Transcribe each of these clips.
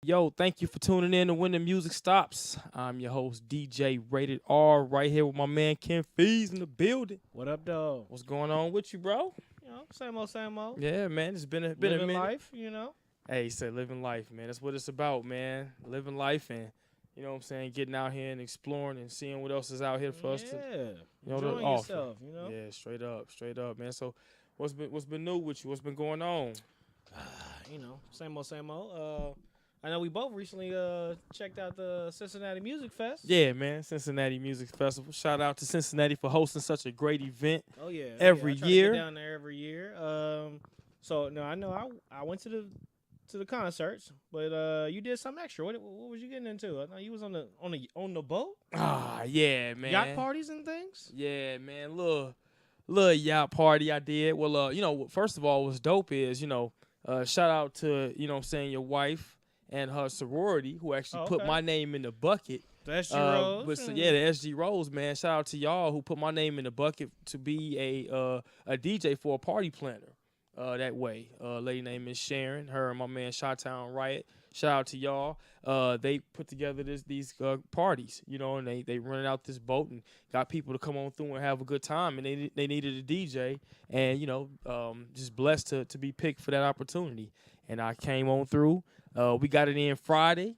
Yo, thank you for tuning in to When the Music Stops. I'm your host, DJ Rated R, right here with my man Ken Fees in the building. What up, though? What's going on with you, bro? Same old, same old. Yeah, man, it's been a Living minute. life. Hey, he said living life, man. That's what it's about, man. Living life and you know what I'm saying, getting out here and exploring and seeing what else is out here for us to to Enjoying offer. yourself. Yeah, straight up, man. So what's been new with you? What's been going on? Same old, same old. I know we both recently checked out the Cincinnati Music Fest. Yeah, man, Cincinnati Music Festival. Shout out to Cincinnati for hosting such a great event. Oh yeah, every I try year. to get down there every year. So no, I know I went to the concerts, but you did something extra. What was you getting into? I know you was on the boat. Ah, yeah, man. Yacht parties and things. Yeah, man. Little yacht party I did. Well, first of all, what's dope is, shout out to, what I'm saying, your wife and her sorority who actually put my name in the bucket. The SG Rose. The SG Rose, man. Shout out to y'all who put my name in the bucket to be a DJ for a party planner. That way. Lady named Miss Sharon, her and my man Chi-Town Riot. Shout out to y'all. They put together these parties, and they rented out this boat and got people to come on through and have a good time. And they needed a DJ, and just blessed to be picked for that opportunity. And I came on through. We got it in Friday.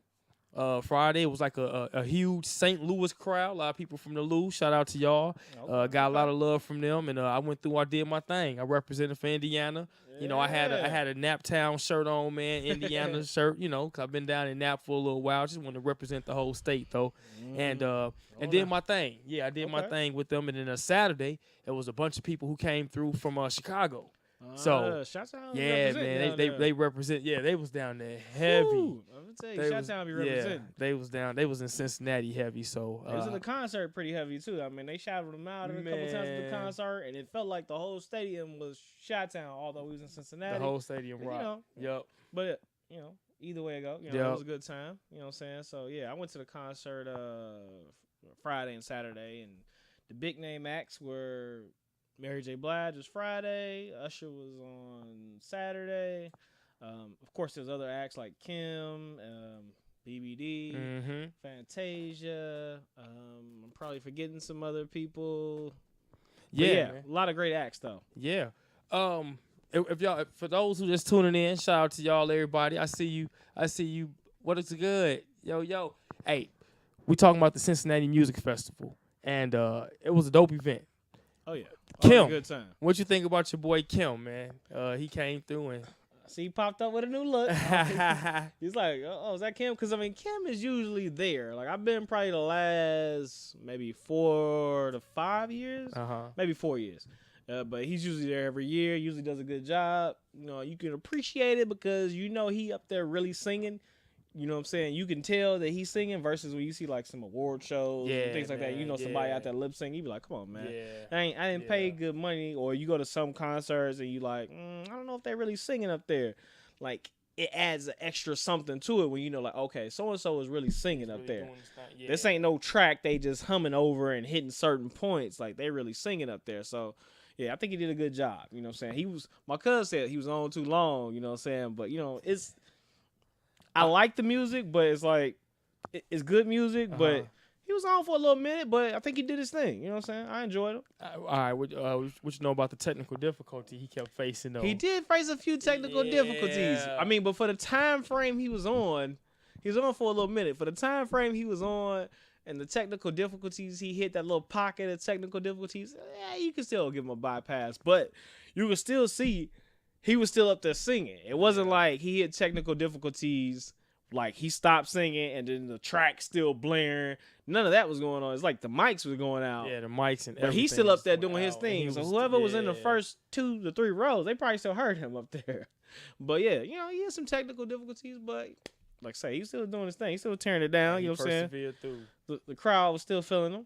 Friday, it was like a huge St. Louis crowd. A lot of people from the Lou. Shout out to y'all. Got a lot of love from them, and I went through. I did my thing. I represented for Indiana. I had a Naptown shirt on, man. Indiana shirt. Cause I've been down in Nap for a little while. Just want to represent the whole state though, and did my thing. Yeah, I did my thing with them. And then Saturday, it was a bunch of people who came through from Chicago. So yeah, man, they represent. Yeah, they was down there heavy. Ooh, I'm gonna tell you, Chi-Town be representing. Yeah, they was down. They was in Cincinnati heavy. So it was in the concert pretty heavy too. I mean, they shouted them out a couple times at the concert, and it felt like the whole stadium was Chi-Town, although we was in Cincinnati. The whole stadium rocked. Yep. But either way it go, it was a good time. You know what I'm saying? So yeah, I went to the concert Friday and Saturday, and the big name acts were Mary J. Blige was Friday. Usher was on Saturday. Of course, there's other acts like Kim, BBD, Fantasia. I'm probably forgetting some other people. Yeah, a lot of great acts though. Yeah. If y'all, for those who just tuning in, shout out to y'all, everybody. I see you. What is good? Yo. Hey, we talking about the Cincinnati Music Festival, and it was a dope event. Oh yeah, Kim, good time. What you think about your boy Kim, man? He came through and he popped up with a new look. He's like, oh, is that Kim? Because I mean, Kim is usually there. Like I've been probably the last maybe 4 to 5 years, maybe 4 years. But he's usually there every year. Usually does a good job. You can appreciate it because he up there really singing. You know what I'm saying? You can tell that he's singing versus when you see like some award shows and things like that. Somebody out there lip singing, you be like, come on, man. Yeah. I didn't pay good money. Or you go to some concerts and you like, I don't know if they're really singing up there. Like it adds an extra something to it when like, okay, so-and-so is really singing up there. This ain't no track they just humming over and hitting certain points. Like they really singing up there. So yeah, I think he did a good job. You know what I'm saying? My cousin said he was on too long, you know what I'm saying? But I like the music, but it's like it's good music, but he was on for a little minute, but I think he did his thing. You know what I'm saying? I enjoyed him. All right, what you know about the technical difficulty he kept facing though? He did face a few technical difficulties. I mean, but for the time frame he was on for a little minute. For the time frame he was on and the technical difficulties, he hit that little pocket of technical difficulties. You can still give him a bypass, but you can still see he was still up there singing. It wasn't like he hit technical difficulties, like he stopped singing and then the track still blaring. None of that was going on. It's like the mics was going out. Yeah, the mics and everything. But he's still up there doing his thing. So whoever was in the first 2 to 3 rows, they probably still heard him up there. But yeah, he had some technical difficulties, but like I say, he's still doing his thing. He's still tearing it down. You know what I'm saying? Through. The crowd was still feeling him.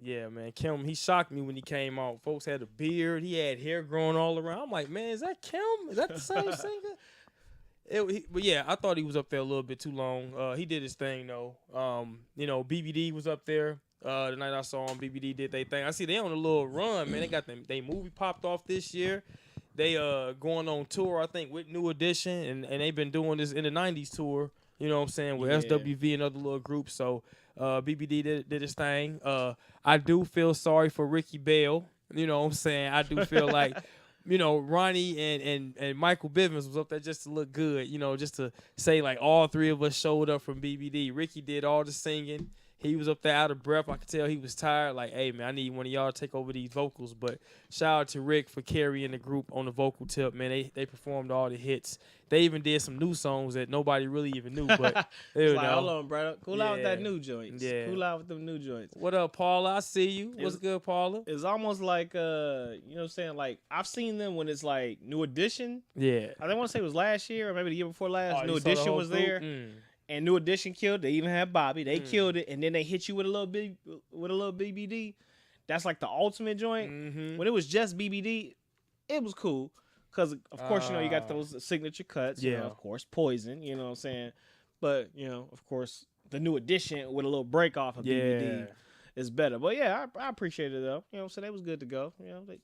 Yeah, man. Kim, he shocked me when he came out. Folks had a beard. He had hair growing all around. I'm like, man, is that Kim? Is that the same singer? But yeah, I thought he was up there a little bit too long. He did his thing, though. BBD was up there. The night I saw him, BBD did their thing. I see they on a little run, man. They got they movie popped off this year. They going on tour, I think, with New Edition, and they've been doing this in the 90s tour You know what I'm saying? With SWV and other little groups. So BBD did his thing. I do feel sorry for Ricky Bell. You know what I'm saying? I do feel like, Ronnie and Michael Bivens was up there just to look good. Just to say like all three of us showed up from BBD. Ricky did all the singing. He was up there out of breath. I could tell he was tired. Like, hey, man, I need one of y'all to take over these vocals. But shout out to Rick for carrying the group on the vocal tip, man. They performed all the hits. They even did some new songs that nobody really even knew. But, hold on, brother. Cool out with that new joints. Yeah. Cool out with them new joints. What up, Paula? I see you. What's good, Paula? It's almost like, you know what I'm saying? Like, I've seen them when it's like New Edition. Yeah. I want to say it was last year or maybe the year before last. New Edition was there. And New Edition killed. They even had Bobby. They killed it, and then they hit you with a little BBD. That's like the ultimate joint. Mm-hmm. When it was just BBD, it was cool because of course you got those signature cuts. Yeah. Of course, Poison. You know what I'm saying? But of course, the New Edition with a little break off of BBD is better. But yeah, I appreciate it though. You know what I'm saying? They was good to go.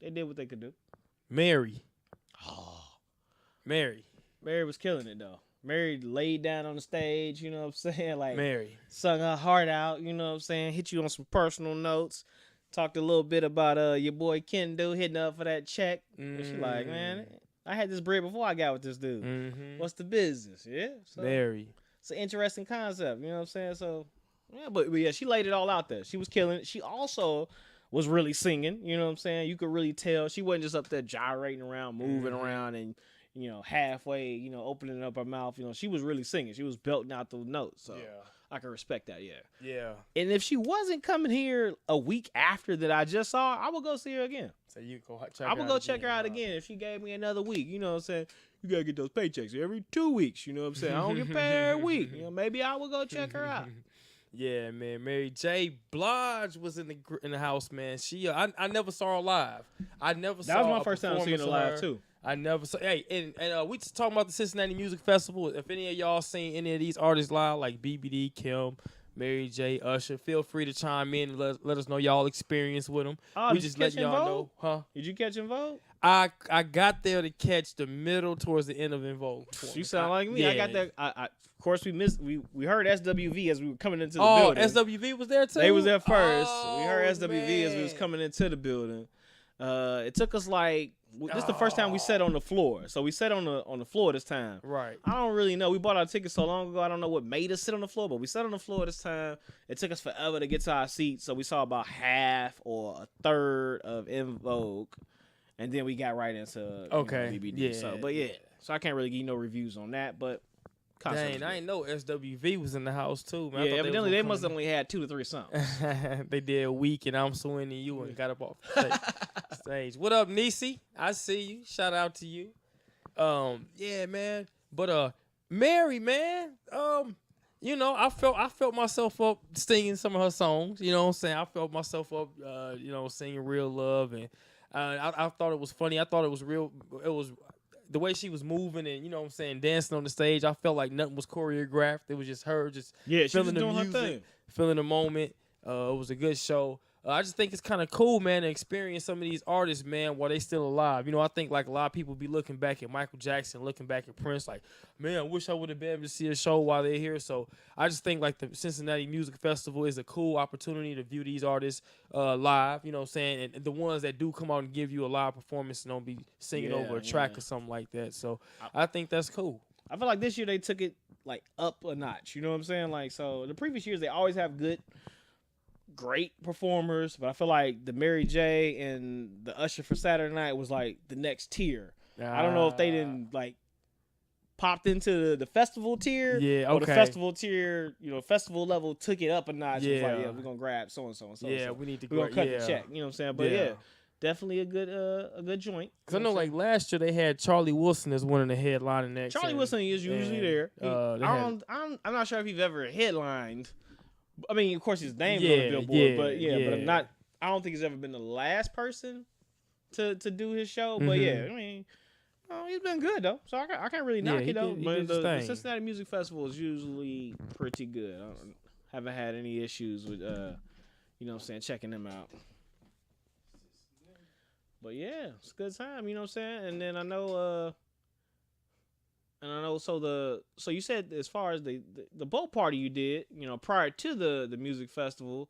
They did what they could do. Mary was killing it though. Mary laid down on the stage, you know what I'm saying? Like Mary sung her heart out, you know what I'm saying? Hit you on some personal notes. Talked a little bit about your boy Kendo hitting up for that check. And she like, man, I had this bread before I got with this dude. Mm-hmm. What's the business? Yeah. So, Mary. It's an interesting concept, you know what I'm saying? So but yeah, she laid it all out there. She was killing it. She also was really singing, you know what I'm saying? You could really tell she wasn't just up there gyrating around, moving around and halfway, opening up her mouth. She was really singing. She was belting out those notes. So I can respect that, Yeah. And if she wasn't coming here a week after that I just saw her, I would go see her again. So you go check her out. I would go check her out again if she gave me another week. You know what I'm saying? You got to get those paychecks every 2 weeks. You know what I'm saying? I don't get paid every week. Maybe I would go check her out. Yeah, man. Mary J. Blige was in the house, man. She I never saw her live. That was my first time seeing her live too. I never saw. Hey, and we just talking about the Cincinnati Music Festival. If any of y'all seen any of these artists live, like BBD, Kim, Mary J, Usher, feel free to chime in and let us know y'all experience with them. We just letting y'all know, huh? Did you catch En Vogue? I got there to catch the middle towards the end of En Vogue. You sound like me. Yeah. I got that. Of course, we heard SWV as we were coming into the building. Oh, SWV was there too? They was there first. We heard SWV as we was coming into the building. It took us like this is the first time we sat on the floor. So we sat on the floor this time. Right. I don't really know. We bought our tickets so long ago. I don't know what made us sit on the floor, but we sat on the floor this time. It took us forever to get to our seats. So we saw about half or a third of En Vogue. And then we got right into BBD. Yeah. So I can't really give you no reviews on that, but dang, I didn't know SWV was in the house too, man. Yeah, evidently they must have only had 2 to 3 songs. They did a week, and I'm so into you and got up off the stage. What up, Nisi? I see you. Shout out to you. Yeah, man. But Mary, man. I felt myself up singing some of her songs. You know what I'm saying? I felt myself up, singing Real Love, and I thought it was funny. I thought it was real. It was the way she was moving and, you know what I'm saying, dancing on the stage. I felt like nothing was choreographed. It was just her feeling the music, feeling the moment. It was a good show. I just think it's kind of cool, man, to experience some of these artists, man, while they still alive. I think like a lot of people be looking back at Michael Jackson, looking back at Prince, like, man, I wish I would have been able to see a show while they're here. So I just think like the Cincinnati Music Festival is a cool opportunity to view these artists live, you know what I'm saying? And the ones that do come out and give you a live performance and don't be singing over a track or something like that. So I think that's cool. I feel like this year they took it like up a notch, you know what I'm saying? Like, so the previous years they always have great performers, but I feel like the Mary J and the Usher for Saturday night was like the next tier. I don't know if they didn't like popped into the festival tier, or the festival tier, festival level took it up a notch. Yeah, it was like, we're gonna grab so and so and so. Yeah, we need to cut the check. You know what I'm saying? But definitely a good joint. Because I know like last year they had Charlie Wilson as one of the headlining acts. Charlie Wilson is usually there. I'm not sure if he's ever headlined. I mean, of course, his name's on the Billboard, but I'm not. I don't think he's ever been the last person to do his show. But I mean, he's been good though, so I can't really knock it though. But the Cincinnati Music Festival is usually pretty good. I haven't had any issues with checking them out. But yeah, it's a good time, you know what I'm saying. And then I know And I know, so you said as far as the boat party you did, prior to the music festival,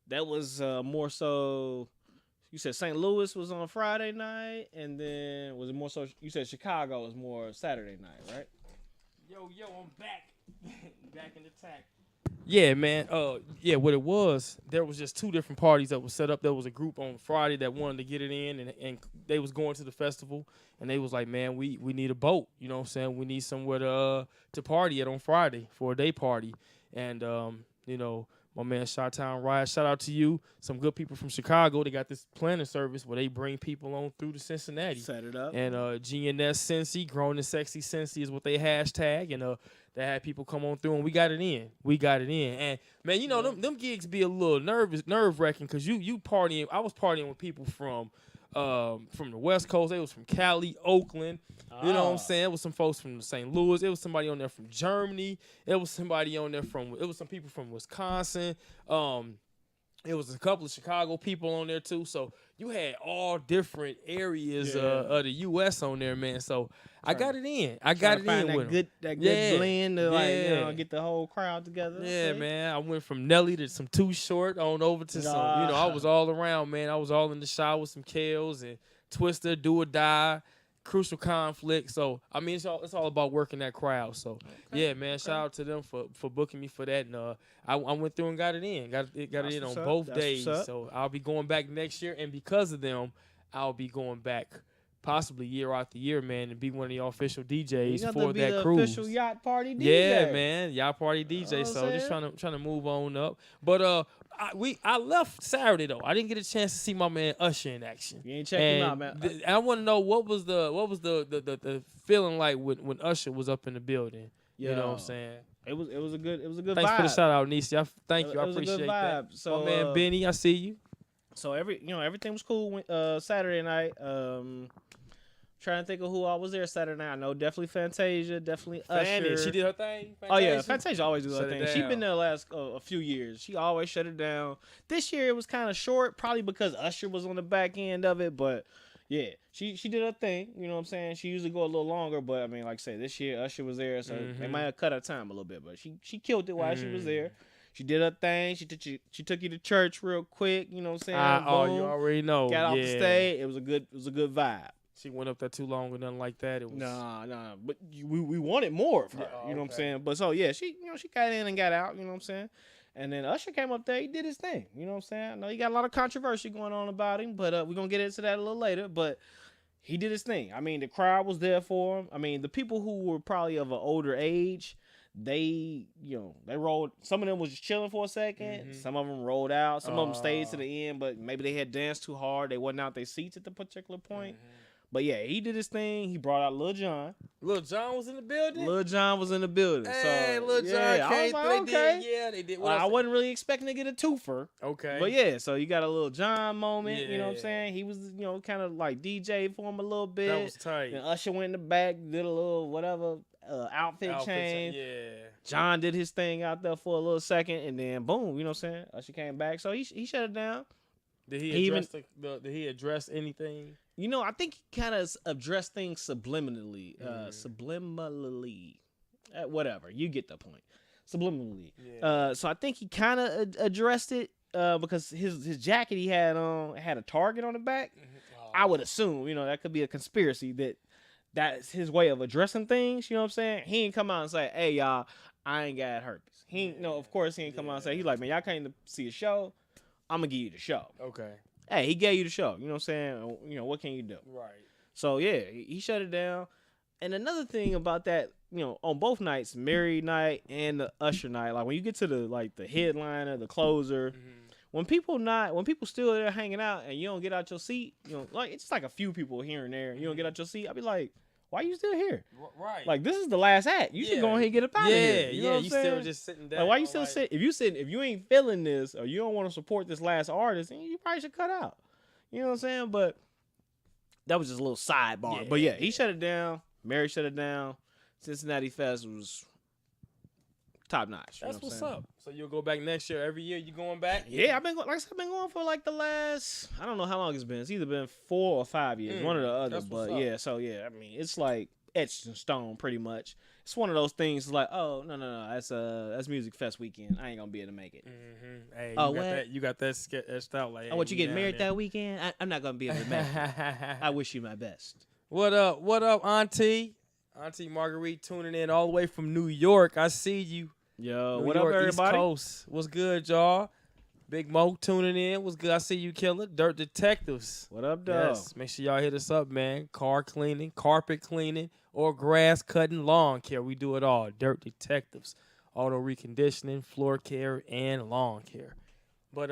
that was more so. You said St. Louis was on Friday night, and then was it more so? You said Chicago was more Saturday night, right? Yo, I'm back, back in the tack. Yeah, man. Yeah, what it was, there was just two different parties that were set up. There was a group on Friday that wanted to get it in, and they was going to the festival, and they was like, man, we need a boat. You know what I'm saying? We need somewhere to party at on Friday for a day party. And, my man Chi-Town Riot, shout out to you. Some good people from Chicago. They got this planning service where they bring people on through to Cincinnati. Set it up. And GNS Cincy, Grown and Sexy Cincy is what they hashtag. And they had people come on through, and we got it in. And, man, them gigs be a little nerve-wracking because you partying. I was partying with people from the West Coast. They was from Cali, Oakland. You know what I'm saying? It was some folks from St. Louis. It was somebody on there from Germany. It was somebody on there it was some people from Wisconsin. It was a couple of Chicago people on there too. So you had all different areas of the U.S. on there, man. So I got it in. I got it in with that good blend to get the whole crowd together. Yeah, man. I went from Nelly to some Too Short on over to some. I was all around, man. I was all in the shower with some Kales and Twister, Do or Die, Crucial Conflict. So I mean, it's all about working that crowd. So yeah, man. Shout out to them for booking me for that. And I went through and got it in. Got it in on both days. So I'll be going back next year, and because of them, I'll be going back possibly year after year, man, and be one of the official DJs for that cruise. Official yacht party DJ. Yeah, man, yacht party DJ. So just trying to move on up. But I left Saturday though. I didn't get a chance to see my man Usher in action. You ain't checking him out, man. I want to know what was the feeling like when Usher was up in the building. Yo, you know what I'm saying? It was a good vibe. Thanks for the shout out, Nisi. Thank you. I appreciate a good vibe. that. So my man Benny, I see you. So everything was cool Saturday night. Trying to think of who I was there Saturday night. I know definitely Fantasia, definitely Usher. She did her thing. Fantasia? Oh yeah, Fantasia always do her thing. She's been there the last a few years. She always shut it down. This year it was kind of short, probably because Usher was on the back end of it. But yeah, she did her thing. You know what I'm saying? She usually go a little longer, but I mean, like I said, this year Usher was there, so they might have cut her time a little bit. But she killed it while she was there. She did her thing. She took you to church real quick. You know what I'm saying? You already know. Got off the stage. It was a good vibe. She went up there too long or nothing like that. It was nah. But we wanted more of her. You know what I'm saying? But so yeah, she got in and got out. You know what I'm saying? And then Usher came up there. He did his thing. You know what I'm saying? I know he got a lot of controversy going on about him, but we're gonna get into that a little later. But he did his thing. I mean, the crowd was there for him. I mean, the people who were probably of an older age, they rolled. Some of them was just chilling for a second. Some of them rolled out. Some of them stayed to the end, but maybe they had danced too hard. They wasn't out their seats at the particular point. But yeah, he did his thing. He brought out Lil Jon. Lil Jon was in the building? Lil Jon was in the building. Hey, so, Lil Jon came through. They did. I wasn't really expecting to get a twofer. Okay. But yeah, so you got a Lil Jon moment. Yeah. You know what I'm saying? He was, kind of like DJ for him a little bit. That was tight. And Usher went in the back, did a little whatever outfit change. Yeah. John did his thing out there for a little second, and then boom, you know what I'm saying? Usher came back. So he shut it down. Did he address anything? I think he kind of addressed things subliminally. Whatever. You get the point. Subliminally. Yeah. So I think he kind of addressed it because his jacket he had on had a target on the back. I would assume, that could be a conspiracy that's his way of addressing things. You know what I'm saying? He ain't come out and say, hey, y'all, I ain't got herpes. Of course he ain't come out and say, he's like, man, y'all came to see a show. I'm going to give you the show. Okay. Hey, he gave you the show. You know what I'm saying? What can you do? Right. So, yeah, he shut it down. And another thing about that, on both nights, Mary night and the Usher night, like when you get to the headliner, the closer, when people still there hanging out and you don't get out your seat, like it's just like a few people here and there, you don't get out your seat, I'll be like, why you still here? Right. Like, this is the last act. You should go ahead and get up out of here. You know what I'm saying? Still just sitting down. Like, why you still sit? If you ain't feeling this or you don't want to support this last artist, then you probably should cut out. You know what I'm saying? But that was just a little sidebar. But yeah, he shut it down. Mary shut it down. Cincinnati Fest was top notch. That's what's up. So you'll go back next year. Every year you going back? Yeah, I've been going for like the last, I don't know how long it's been. It's either been 4 or 5 years, one or the other. But yeah, so yeah, I mean, it's like etched in stone, pretty much. It's one of those things like, oh no, that's Music Fest weekend. I ain't gonna be able to make it. Mm-hmm. Hey, what? You got that sketched out like. Oh, what, you getting married there. that weekend? I'm not gonna be able to make it. I wish you my best. What up? What up, Auntie? Auntie Marguerite tuning in all the way from New York. I see you. Yo, New what York, up, everybody? East Coast. What's good, y'all? Big Mo tuning in. What's good? I see you, Killer. Dirt Detectives. What up, dog? Yes. Make sure y'all hit us up, man. Car cleaning, carpet cleaning, or grass cutting, lawn care. We do it all. Dirt Detectives. Auto reconditioning, floor care, and lawn care. But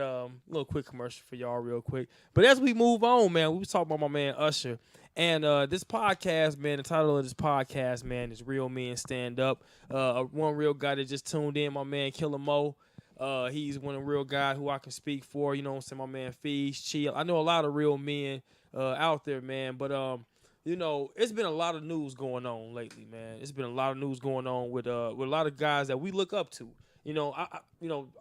little quick commercial for y'all real quick. But as we move on, man, we was talking about my man Usher. And this podcast, man, the title of this podcast, man, is Real Men Stand Up. One real guy that just tuned in, my man Killer Mo. He's one real guy who I can speak for. You know what I'm saying? My man Fees, Chill. I know a lot of real men out there, man. But, you know, it's been a lot of news going on lately, man. It's been a lot of news going on with a lot of guys that we look up to. You know,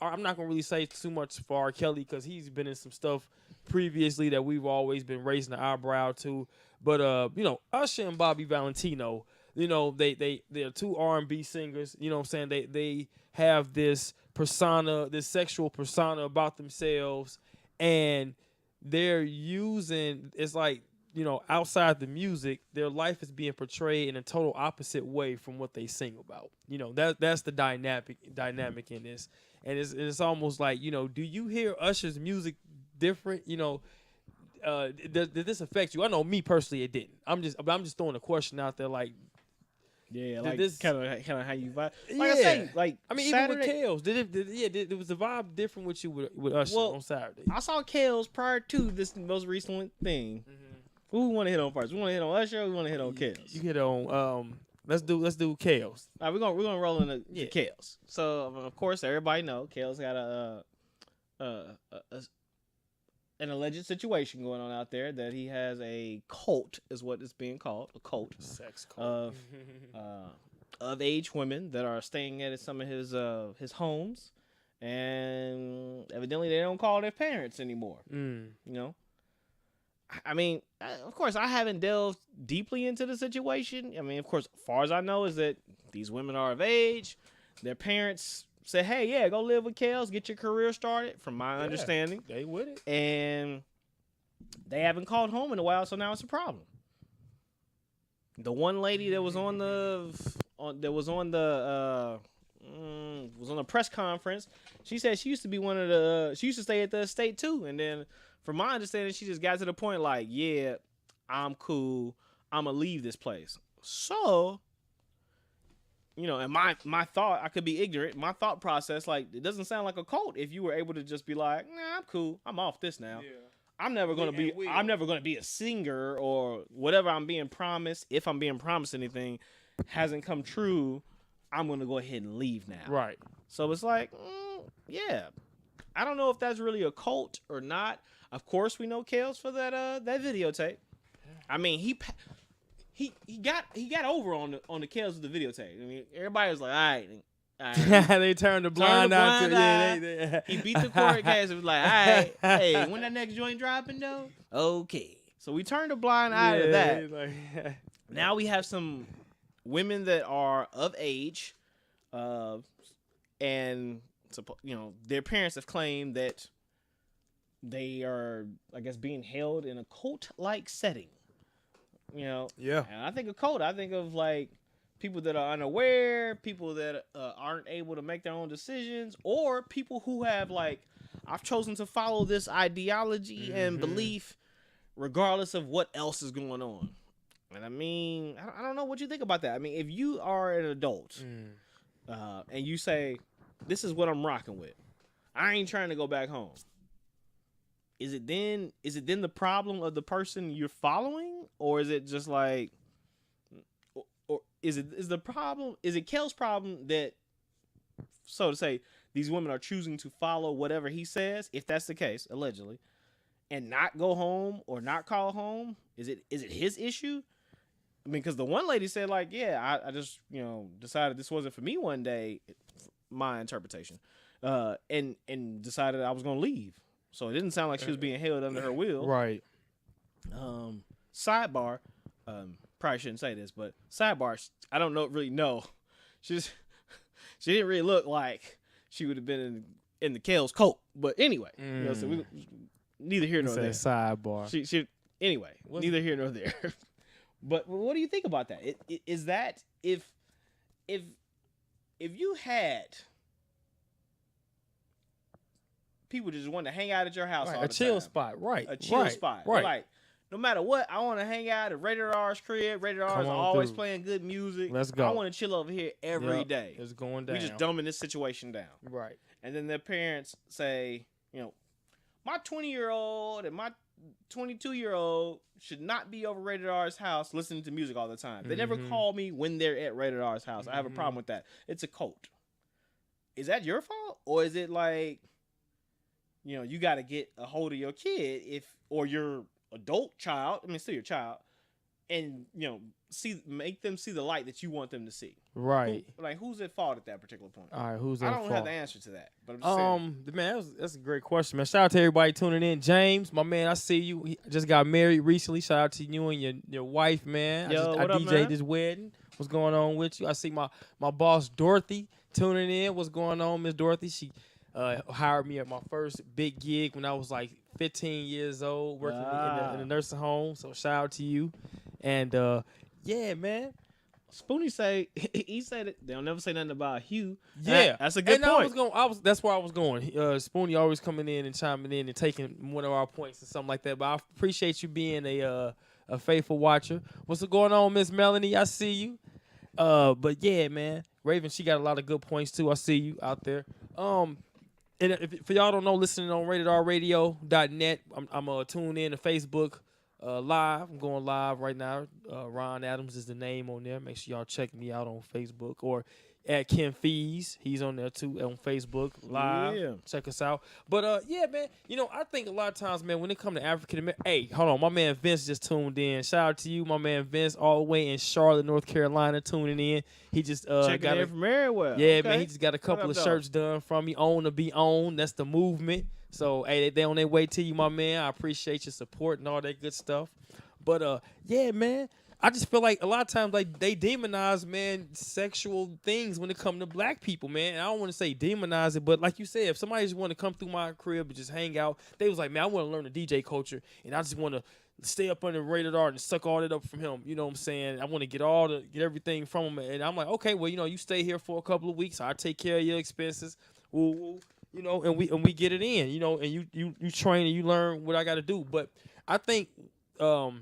I'm not gonna really say too much for R. Kelly because he's been in some stuff previously that we've always been raising the eyebrow to. But you know, Usher and Bobby Valentino, you know, they're two R&B singers. You know what I'm saying? They have this persona, this sexual persona about themselves, and they're using, it's like, you know, outside the music, their life is being portrayed in a total opposite way from what they sing about. You know, that's the dynamic in this. And it's almost like, you know, do you hear Usher's music different? You know, did this affect you? I know me personally, it didn't. I'm just throwing a question out there, like, yeah, like this kind of how you vibe. Like yeah. I say, like I mean, Saturday, even with Kales, was the vibe different with you with Usher on Saturday? I saw Kales prior to this most recent thing. Mm-hmm. Who we want to hit on first? We want to hit on Usher. Or we want to hit on Kales. You hit on let's do Kales. All right, we're gonna roll in the Kales. So of course everybody know Kales got an alleged situation going on out there that he has a cult, is what it's being called, a cult, sex cult of age women that are staying at some of his homes, and evidently they don't call their parents anymore. You know, I mean, of course, I haven't delved deeply into the situation. I mean, of course, as far as I know is that these women are of age. Their parents say, hey, yeah, go live with Kales, get your career started, from my understanding. They with it. And they haven't called home in a while, so now it's a problem. The one lady that was on the press conference, she said she used to stay at the estate too. And then from my understanding, she just got to the point like, yeah, I'm cool. I'm going to leave this place. So, you know, and my thought, I could be ignorant. My thought process, like, it doesn't sound like a cult if you were able to just be like, nah, I'm cool. I'm off this now. Yeah. I'm never going to be a singer or whatever I'm being promised. If I'm being promised anything hasn't come true, I'm going to go ahead and leave now. Right. So it's like, yeah. I don't know if that's really a cult or not. Of course, we know Kales for that videotape. I mean, he got over on the Kales with the videotape. I mean, everybody was like, all right. They turned the blind eye. Yeah, he beat the court case and was like, all right, hey, when that next joint dropping though? Okay. So we turned a blind eye to that. Like, now we have some women that are of age, and you know, their parents have claimed that they are, I guess, being held in a cult-like setting. You know, yeah. And I think of cult, I think of like people that are unaware, people that aren't able to make their own decisions, or people who have like, I've chosen to follow this ideology and belief, regardless of what else is going on. And I mean, I don't know what you think about that. I mean, if you are an adult and you say, this is what I'm rocking with, I ain't trying to go back home. Is it then the problem of the person you're following, or is it just like, or is it Kel's problem that, so to say, these women are choosing to follow whatever he says, if that's the case, allegedly, and not go home or not call home? Is it his issue? I mean, because the one lady said like, yeah, I just, you know, decided this wasn't for me one day, my interpretation, and decided I was gonna leave. So it didn't sound like she was being held under her will. Right. Sidebar, probably shouldn't say this, but sidebar. I don't really know. She didn't really look like she would have been in the Kale's coat. But anyway, so we neither here nor there. Sidebar. Anyway, neither here nor there. But what do you think about that? Is that if you had people just want to hang out at your house all the time, a chill spot, right? A chill spot, right? Like, no matter what, I want to hang out at Rated R's crib. Rated R's always playing good music. Let's go. I want to chill over here every day. It's going down. We just dumbing this situation down, right? And then their parents say, my 20-year-old and my 22-year-old should not be over Rated R's house listening to music all the time. They never call me when they're at Rated R's house. I have a problem with that. It's a cult. Is that your fault? Or is it like, you got to get a hold of your kid or your adult child, still your child, and, make them see the light that you want them to see. Right. Who's at fault at that particular point? All right, who's at fault? I don't have the answer to that. But I'm just saying. Man, that's a great question, man. Shout out to everybody tuning in. James, my man, I see you. He just got married recently. Shout out to you and your wife, man. Yo, I up, DJ'd man? this wedding. What's going on with you? I see my boss, Dorothy, tuning in. What's going on, Miss Dorothy? She hired me at my first big gig when I was like 15 years old, working in the nursing home. So shout out to you. And, yeah, man. Spoonie he said it. They'll never say nothing about Hugh. Yeah, that's a good point. That's where I was going. Spoonie always coming in and chiming in and taking one of our points or something like that. But I appreciate you being a faithful watcher. What's going on, Miss Melanie? I see you. But yeah, man, Raven, she got a lot of good points too. I see you out there. And if for y'all don't know, listening on RatedRradio.net, I'm tune in to Facebook. Live. I'm going live right now. Ron Adams is the name on there. Make sure y'all check me out on Facebook or at Ken Fees. He's on there too on Facebook live. Yeah. Check us out. But yeah, man, I think a lot of times, man, when it comes to African American, hey, hold on, my man Vince just tuned in. Shout out to you, my man Vince, all the way in Charlotte, North Carolina, tuning in. He just checking in from everywhere. Yeah, okay. Man, he just got a couple of shirts done from me. Own to be owned. That's the movement. So, hey, they on their way to you, my man. I appreciate your support and all that good stuff. But, yeah, man, I just feel like a lot of times, like, they demonize, man, sexual things when it comes to black people, man. And I don't want to say demonize it, but like you said, if somebody just want to come through my crib and just hang out, they was like, man, I want to learn the DJ culture, and I just want to stay up under Rated R and suck all that up from him. You know what I'm saying? I want to get everything from him. And I'm like, okay, well, you stay here for a couple of weeks. I'll take care of your expenses. Woo. And we get it in, and you train and you learn what I got to do. But I think the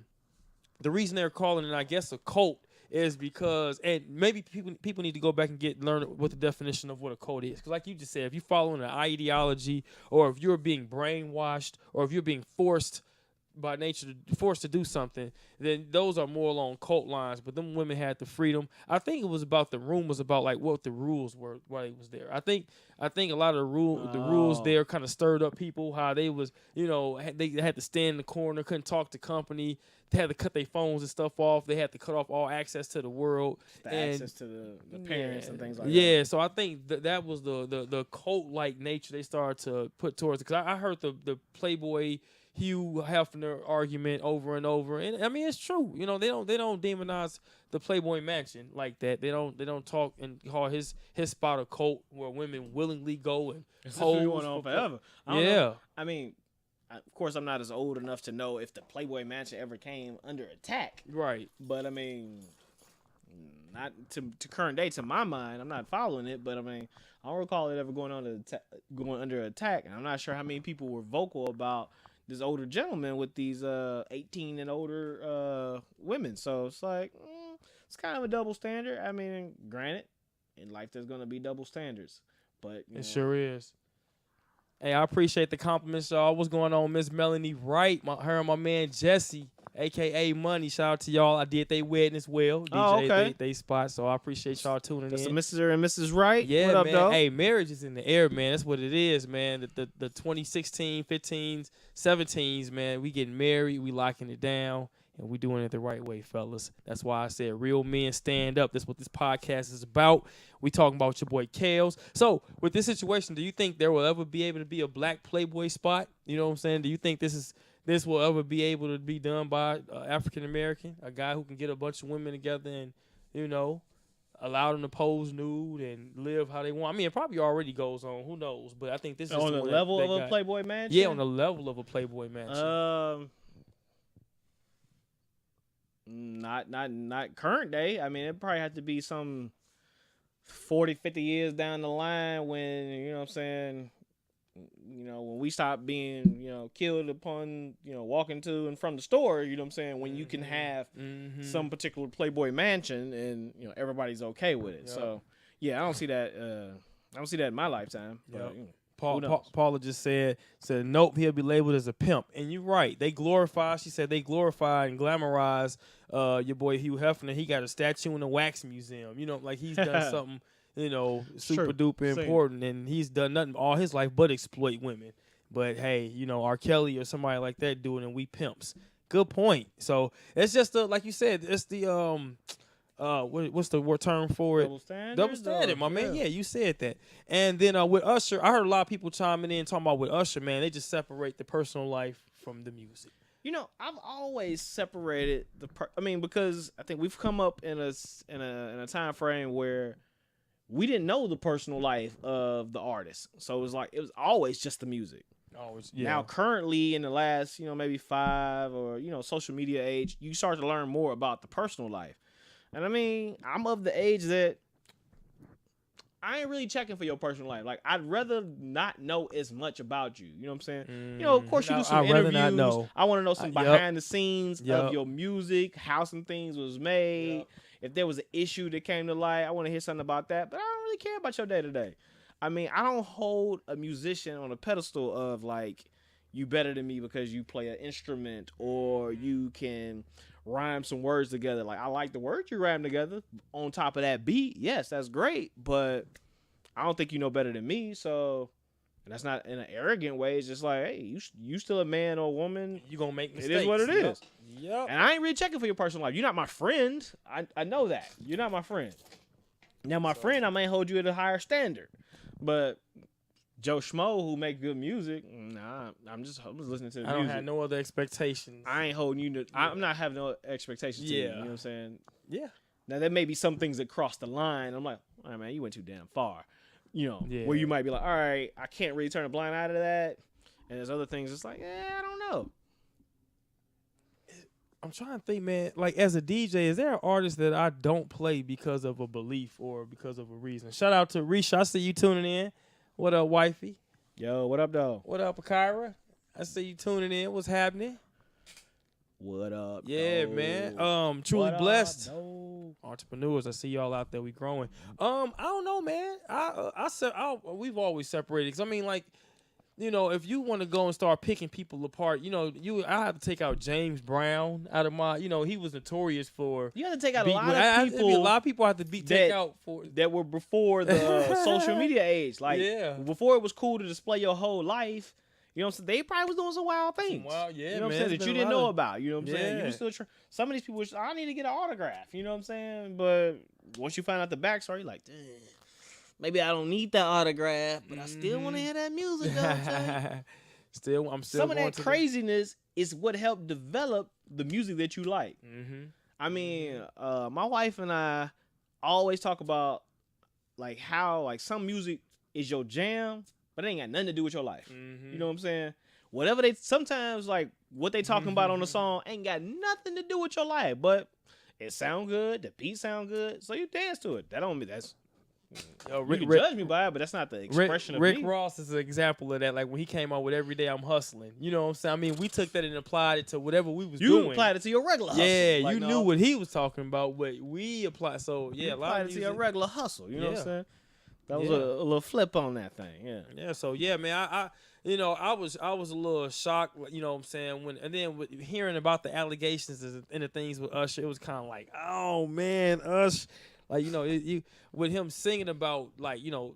reason they're calling it, I guess, a cult is because, and maybe people need to go back and learn what the definition of what a cult is. Because like you just said, if you're following an ideology, or if you're being brainwashed, or if you're being forced by nature to do something, then those are more along cult lines. But them women had the freedom. I think it was about the rumors about like what the rules were while they was there. I think a lot of the rules there kind of stirred up people, how they was, they had to stand in the corner, couldn't talk to company. They had to cut their phones and stuff off. They had to cut off all access to the world. Access to the parents and things like that. Yeah, so I think that was the cult-like nature they started to put towards it. Because I heard the Playboy Hugh Hefner argument over and over, and I mean it's true. They don't demonize the Playboy Mansion like that. They don't talk and call his spot a cult where women willingly go and hold going on forever. I don't know. I mean, of course, I'm not as old enough to know if the Playboy Mansion ever came under attack. Right. But I mean, not to current day, to my mind, I'm not following it. But I mean, I don't recall it ever going under attack, and I'm not sure how many people were vocal about this older gentleman with these 18 and older women. So it's like, it's kind of a double standard. I mean, granted, in life there's going to be double standards. But it sure is. Hey, I appreciate the compliments, y'all. What's going on, Miss Melanie Wright? Her and my man Jesse, a.k.a. Money. Shout out to y'all. I did they wedding as well. DJ, they spot. So I appreciate y'all tuning in. So Mr. and Mrs. Wright. Yeah, what up, man. dog? Hey, marriage is in the air, man. That's what it is, man. The 2016, 15s, 17s, man. We getting married. We locking it down. And we doing it the right way, fellas. That's why I said real men stand up. That's what this podcast is about. We talking about your boy Kales. So with this situation, do you think there will ever be able to be a black Playboy spot? You know what I'm saying? Do you think this is this will ever be able to be done by African American, a guy who can get a bunch of women together and, you know, allow them to pose nude and live how they want. I mean, it probably already goes on. Who knows? But I think this is on the level of a Playboy Mansion. Yeah, on the level of a Playboy Mansion. Not current day. I mean, it probably had to be some 40, 50 years down the line when, you know what I'm saying, you know, when we stop being, you know, killed upon, you know, walking to and from the store, you know what I'm saying, when you can have some particular Playboy Mansion and, you know, everybody's okay with it. Yep. So, yeah, I don't see that in my lifetime. But, yep. you know, Paula just said, nope, he'll be labeled as a pimp. And you're right. They glorify, she said they glorify and glamorize your boy Hugh Hefner. He got a statue in the wax museum. You know, like he's done something, you know, super duper important. And he's done nothing all his life but exploit women. But, hey, you know, R. Kelly or somebody like that do it and we pimps. Good point. So it's just, like you said, it's the, what's the word term for it? Double standard, my man. Yeah, you said that. And then with Usher, I heard a lot of people chiming in talking about with Usher, man, they just separate the personal life from the music. You know, I've always separated because I think we've come up in a time frame where we didn't know the personal life of the artist, so it was always just the music. Always, yeah. Now, currently in the last, you know, maybe 5 or, you know, social media age, you start to learn more about the personal life. And I mean, I'm of the age that I ain't really checking for your personal life. Like, I'd rather not know as much about you. You know what I'm saying? You know, of course, you do some interviews. Not know. I want to know some behind the scenes of your music, how some things was made. If there was an issue that came to light, I want to hear something about that. But I don't really care about your day to day. I mean, I don't hold a musician on a pedestal of like, you better than me because you play an instrument or you can rhyme some words together. Like, I like the words you rhyme together on top of that beat. Yes, that's great, but I don't think you know better than me. So, and that's not in an arrogant way. It's just like, hey, you still a man or a woman. You gonna make mistakes. It is what it is. Yep. And I ain't really checking for your personal life. You're not my friend. I know that. You're not my friend. Now, my friend, I may hold you at a higher standard. But Joe Schmo, who make good music, nah, I'm just listening to the music. I don't have no other expectations. I ain't holding you to. I'm not having no expectations. Yeah, to you know what I'm saying. Yeah. Now there may be some things that cross the line. I'm like, all right, man, you went too damn far. You know, where you might be like, all right, I can't really turn a blind eye to that. And there's other things. It's like, I don't know. I'm trying to think, man. Like, as a DJ, is there an artist that I don't play because of a belief or because of a reason? Shout out to Risha. I see you tuning in. What up, wifey? Yo, what up, though? What up, Akira? I see you tuning in. What's happening? What up? Yeah, man. Truly blessed. Entrepreneurs. I see y'all out there. We growing. I don't know, man. We've always separated. 'Cause I mean, like, you know, if you want to go and start picking people apart, you know, I have to take out James Brown out of my, you know, he was notorious for. You have to take out a lot of people. A lot of people have to take out for that were before the social media age. Like, before it was cool to display your whole life. You know what I'm saying? They probably was doing some wild things. You know what I'm saying? That you didn't know about. You know what I'm saying? You were still some of these people I need to get an autograph. You know what I'm saying? But once you find out the backstory, you're like, damn. Maybe I don't need that autograph, but I still want to hear that music. You know what I'm saying? I'm still some of that craziness is what helped develop the music that you like. I mean, my wife and I always talk about like how like some music is your jam, but it ain't got nothing to do with your life. You know what I'm saying? Whatever sometimes like what they talking about on the song ain't got nothing to do with your life, but it sound good, the beat sound good, so you dance to it. That don't mean that's. You can judge me by it, but that's not the expression of Rick me. Ross is an example of that. Like when he came out with "Every Day I'm Hustling," you know what I'm saying? I mean, we took that and applied it to whatever we was doing. You applied it to your regular hustle. Yeah, like, you knew what he was talking about, but we applied. So yeah, a lot of it to your regular hustle. You know what I'm saying? That was a little flip on that thing. Yeah. Yeah. So yeah, man, I you know, I was a little shocked. You know what I'm saying? With hearing about the allegations and the things with Usher, it was kind of like, oh man, Usher. Like, you know, with him singing about, like, you know,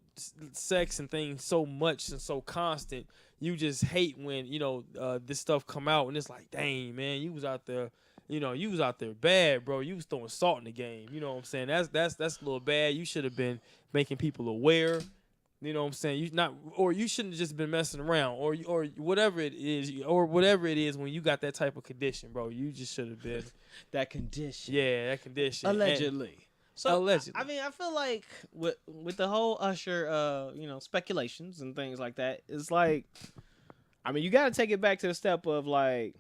sex and things so much and so constant, you just hate when, you know, this stuff come out and it's like, dang, man, you was out there, you know, you was out there bad, bro. You was throwing salt in the game. You know what I'm saying? That's a little bad. You should have been making people aware. You know what I'm saying? You shouldn't have just been messing around, or whatever it is when you got that type of condition, bro. You just should have been that condition. Yeah, that condition. Allegedly. Allegedly. I mean, I feel like with the whole Usher, speculations and things like that, it's like, I mean, you got to take it back to the step of like,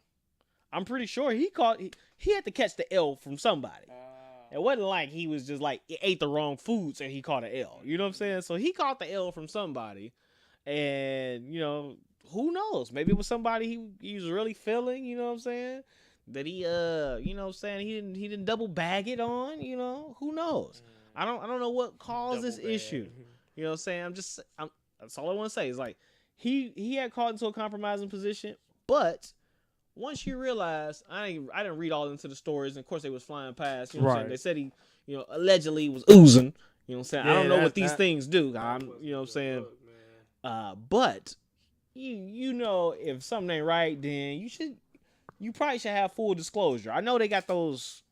I'm pretty sure he had to catch the L from somebody. It wasn't like he was just like ate the wrong foods and he caught an L. You know what I'm saying? So he caught the L from somebody, and who knows? Maybe it was somebody he was really feeling. You know what I'm saying? That he he didn't double bag it on. Who knows? I don't know what caused this issue. You know what I'm saying? That's all I want to say is like he had caught into a compromising position, but once you realize, I didn't read all into the stories, and of course they was flying past. You know what I'm saying? They said he, allegedly was oozing. You know what I'm saying? I don't know what these things do. You know what I'm saying? But if something ain't right, then you probably should have full disclosure. I know they got those.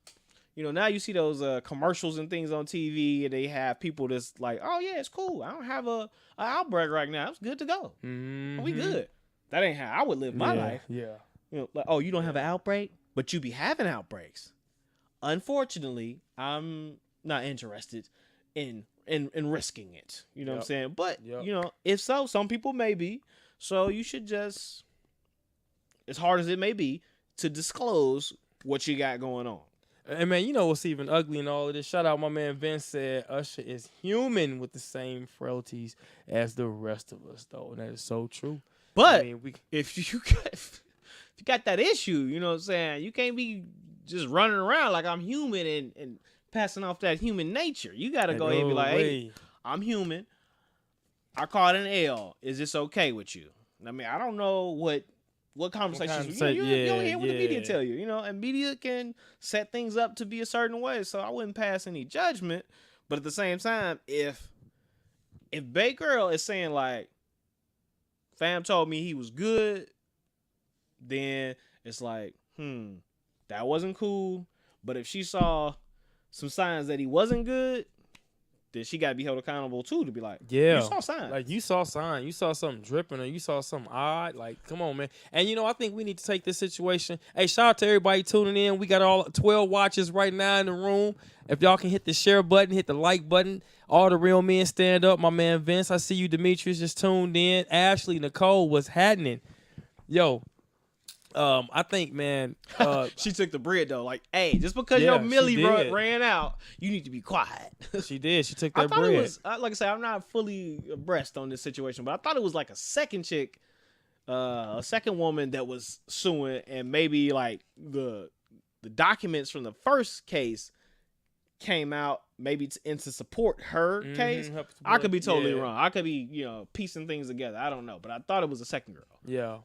Now you see those commercials and things on TV, and they have people that's like, oh yeah, it's cool. I don't have a outbreak right now. It's good to go. Mm-hmm. We good. That ain't how I would live my life. Yeah. Like, oh, you don't have an outbreak, but you be having outbreaks. Unfortunately, I'm not interested in risking it. You know what I'm saying? But, if so, some people may be. So you should just, as hard as it may be, to disclose what you got going on. And man, you know what's even ugly in all of this? Shout out my man Vince said Usher is human with the same frailties as the rest of us, though. And that is so true. But if you got that issue, you know what I'm saying? You can't be just running around like I'm human and passing off that human nature. You got to go ahead and be like, hey, I'm human. I caught an L. Is this okay with you? I mean, I don't know what conversations. You only hear what the media tell you, and media can set things up to be a certain way. So I wouldn't pass any judgment. But at the same time, if Bae Girl is saying like, fam told me he was good, then it's like, that wasn't cool. But if she saw some signs that he wasn't good, then she got to be held accountable too, to be like, you saw signs. Like, you saw signs. You saw something dripping, or you saw something odd. Like, come on, man. And, I think we need to take this situation. Hey, shout out to everybody tuning in. We got all 12 watchers right now in the room. If y'all can hit the share button, hit the like button. All the real men stand up. My man Vince, I see you. Demetrius just tuned in. Ashley, Nicole, what's happening? Yo, I think, man, she took the bread though. Like, hey, just because your Millie ran out, you need to be quiet. She did. She took that bread. It was, like I said, I'm not fully abreast on this situation, but I thought it was like a second chick, a second woman that was suing, and maybe like the documents from the first case came out maybe to support her case. I could be totally wrong. I could be piecing things together. I don't know, but I thought it was a second girl. Yeah.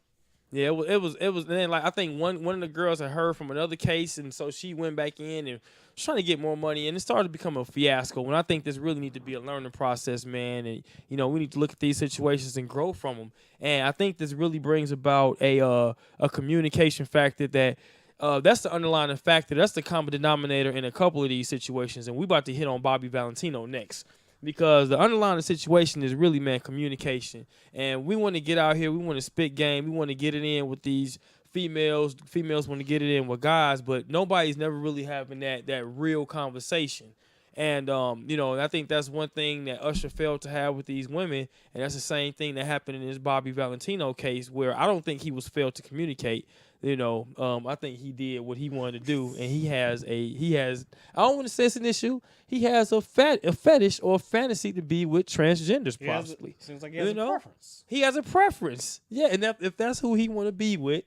Yeah, it was. And then, like, I think one of the girls had heard from another case, and so she went back in and was trying to get more money, and it started to become a fiasco. And I think this really need to be a learning process, man. And we need to look at these situations and grow from them. And I think this really brings about a communication factor that. That's the underlying factor. That's the common denominator in a couple of these situations, and we about to hit on Bobby Valentino next. Because the underlying situation is really, man, communication. And we want to get out here. We want to spit game. We want to get it in with these females. Females want to get it in with guys. But nobody's never really having that real conversation. And, I think that's one thing that Usher failed to have with these women. And that's the same thing that happened in this Bobby Valentino case, where I don't think he was failed to communicate. I think he did what he wanted to do, and he has I don't want to say it's an issue. He has a fetish or a fantasy to be with transgenders, possibly. Seems like he has a preference. He has a preference. Yeah, and if that's who he want to be with,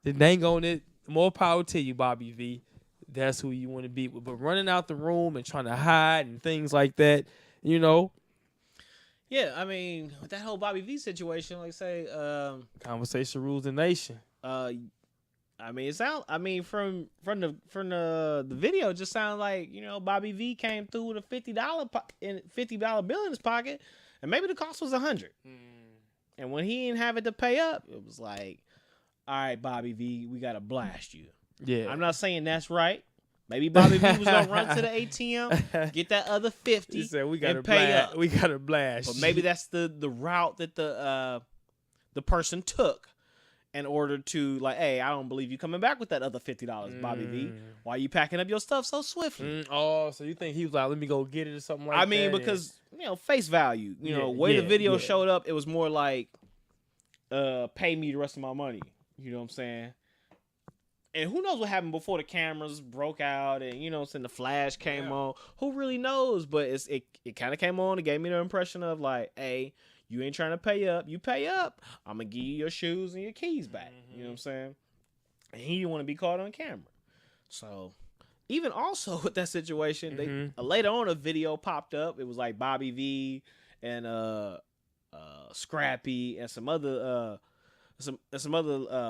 then dang on it. More power to you, Bobby V. That's who you want to be with. But running out the room and trying to hide and things like that, Yeah, I mean, with that whole Bobby V situation, like say, conversation rules the nation. I mean, from the video, it just sounds like Bobby V came through with a $50 bill in his pocket, and maybe the cost was $100. And when he didn't have it to pay up, it was like, all right, Bobby V, we gotta blast you. Yeah, I'm not saying that's right. Maybe Bobby V was gonna run to the ATM, get that other 50, He said, and pay up. We got to blast. But maybe that's the route that the person took in order to, like, hey, I don't believe you coming back with that other $50, Bobby V. Why are you packing up your stuff so swiftly? Oh, so you think he was like, let me go get it or something like that? I mean, because face value, way the video showed up, it was more like, pay me the rest of my money. You know what I'm saying? And who knows what happened before the cameras broke out and, the flash came on. Who really knows? But it kind of came on. It gave me the impression of like, hey, you ain't trying to pay up. You pay up, I'm going to give you your shoes and your keys back. You know what I'm saying? And he didn't want to be caught on camera. So even also with that situation, later on a video popped up. It was like Bobby V and Scrappy and some other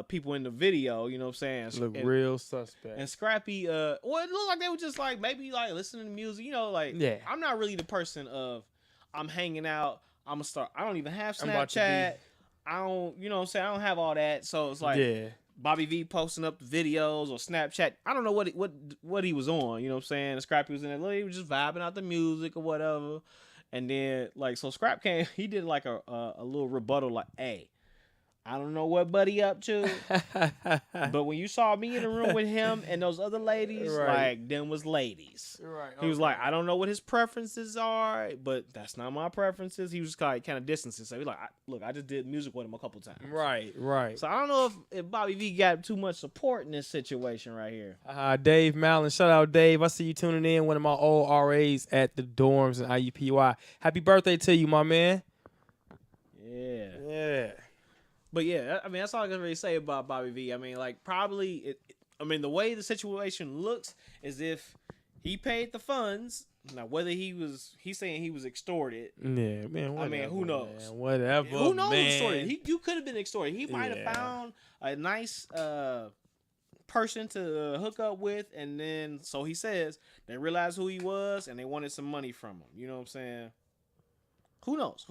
people in the video, you know what I'm saying? Look real suspect. And Scrappy, well, it looked like they were just like maybe like listening to music, I'm not really the person of I'm hanging out, I don't even have Snapchat. I don't, you know what I'm saying? I don't have all that. So it's like Bobby V posting up videos or Snapchat. I don't know what he was on, you know what I'm saying? And Scrappy was in there, he was just vibing out the music or whatever. And then so Scrap came, he did like a little rebuttal like, hey, I don't know what Buddy up to, but when you saw me in the room with him and those other ladies, like, them was ladies. Right. He was like, I don't know what his preferences are, but that's not my preferences. He was kind of distancing. So he's like, look, I just did music with him a couple times. Right. So I don't know if Bobby V got too much support in this situation right here. Dave Mallon, shout out Dave. I see you tuning in. One of my old RAs at the dorms in IUPUI. Happy birthday to you, my man. Yeah. But yeah, I mean, that's all I can really say about Bobby V. I mean, like, probably, the way the situation looks is if he paid the funds. Now, whether he's saying he was extorted. Yeah, man. Whatever, I mean, who knows? Man, whatever. Who knows? Man. Extorted? You could have been extorted. He might have found a nice person to hook up with, and then, so he says, they realized who he was, and they wanted some money from him. You know what I'm saying? Who knows?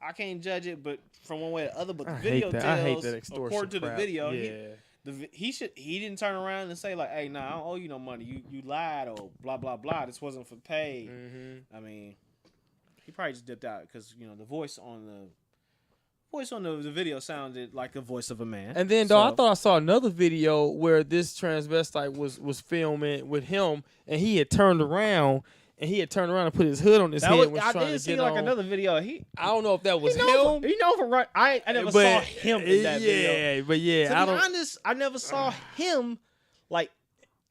I can't judge it, but from one way or the other. But the video tells, I hate that extortion according to the crap. video, he didn't turn around and say like, "Hey, nah, I don't owe you no money. You lied or blah blah blah. This wasn't for pay." I mean, he probably just dipped out because the voice on the video sounded like the voice of a man. And then, I thought I saw another video where this transvestite was filming with him, and he had turned around. And and put his hood on his head. I did see like another video. I don't know if that was him. For right. I never saw him in that video. Yeah, but yeah. To be honest, I never saw him, like,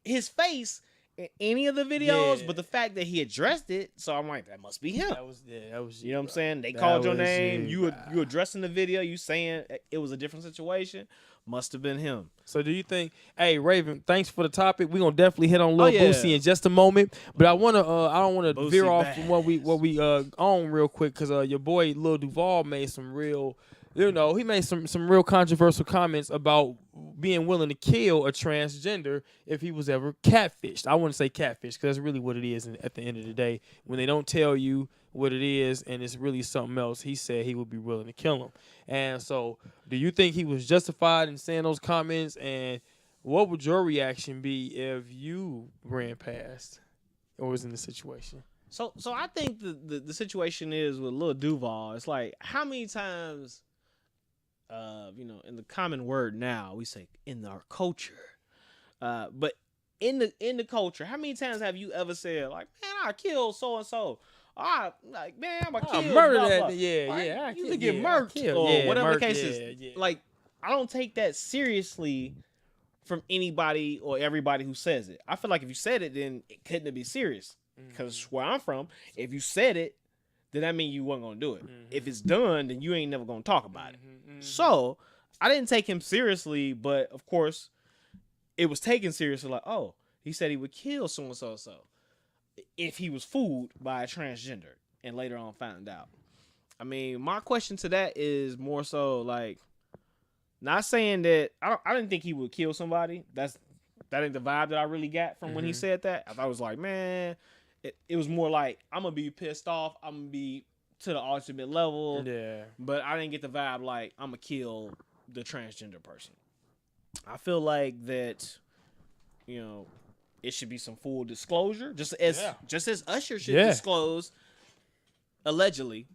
his face in any of the videos. But the fact that he addressed it, so I'm like, that must be him. That was you know what I'm saying? They called your name. You addressing the video. You saying it was a different situation. Must have been him. So do you think, hey, Raven, thanks for the topic. We're gonna definitely hit on Lil Boosie in just a moment. But I don't wanna veer off from what we on real quick, because your boy Lil Duval made some real, he made some real controversial comments about being willing to kill a transgender if he was ever catfished. I wouldn't say catfish, because that's really what it is at the end of the day. When they don't tell you what it is and it's really something else, he said he would be willing to kill him. And so, do you think he was justified in saying those comments? And what would your reaction be if you ran past or was in the situation? So I think the situation is with Lil Duval. It's like, how many times, in the common word now, we say in our culture, but in the culture, how many times have you ever said like, man, I killed so and so? I'm gonna kill, murder blah, that. blah. Yeah. You could get murked or whatever the case is. Yeah. Like, I don't take that seriously from anybody or everybody who says it. I feel like if you said it, then it couldn't be serious. Because where I'm from, if you said it, then that means you wasn't gonna do it. If it's done, then you ain't never gonna talk about it. So I didn't take him seriously, but of course, it was taken seriously. Like, oh, he said he would kill so and so. If he was fooled by a transgender and later on found out. I mean, my question to that is more so like, not saying that I didn't think he would kill somebody. That ain't the vibe that I really got from when he said that. I thought it was like, man, it was more like, I'm gonna be pissed off. I'm gonna be to the ultimate level. Yeah. But I didn't get the vibe like I'm gonna kill the transgender person. I feel like that, it should be some full disclosure, just as Usher should disclose. Allegedly,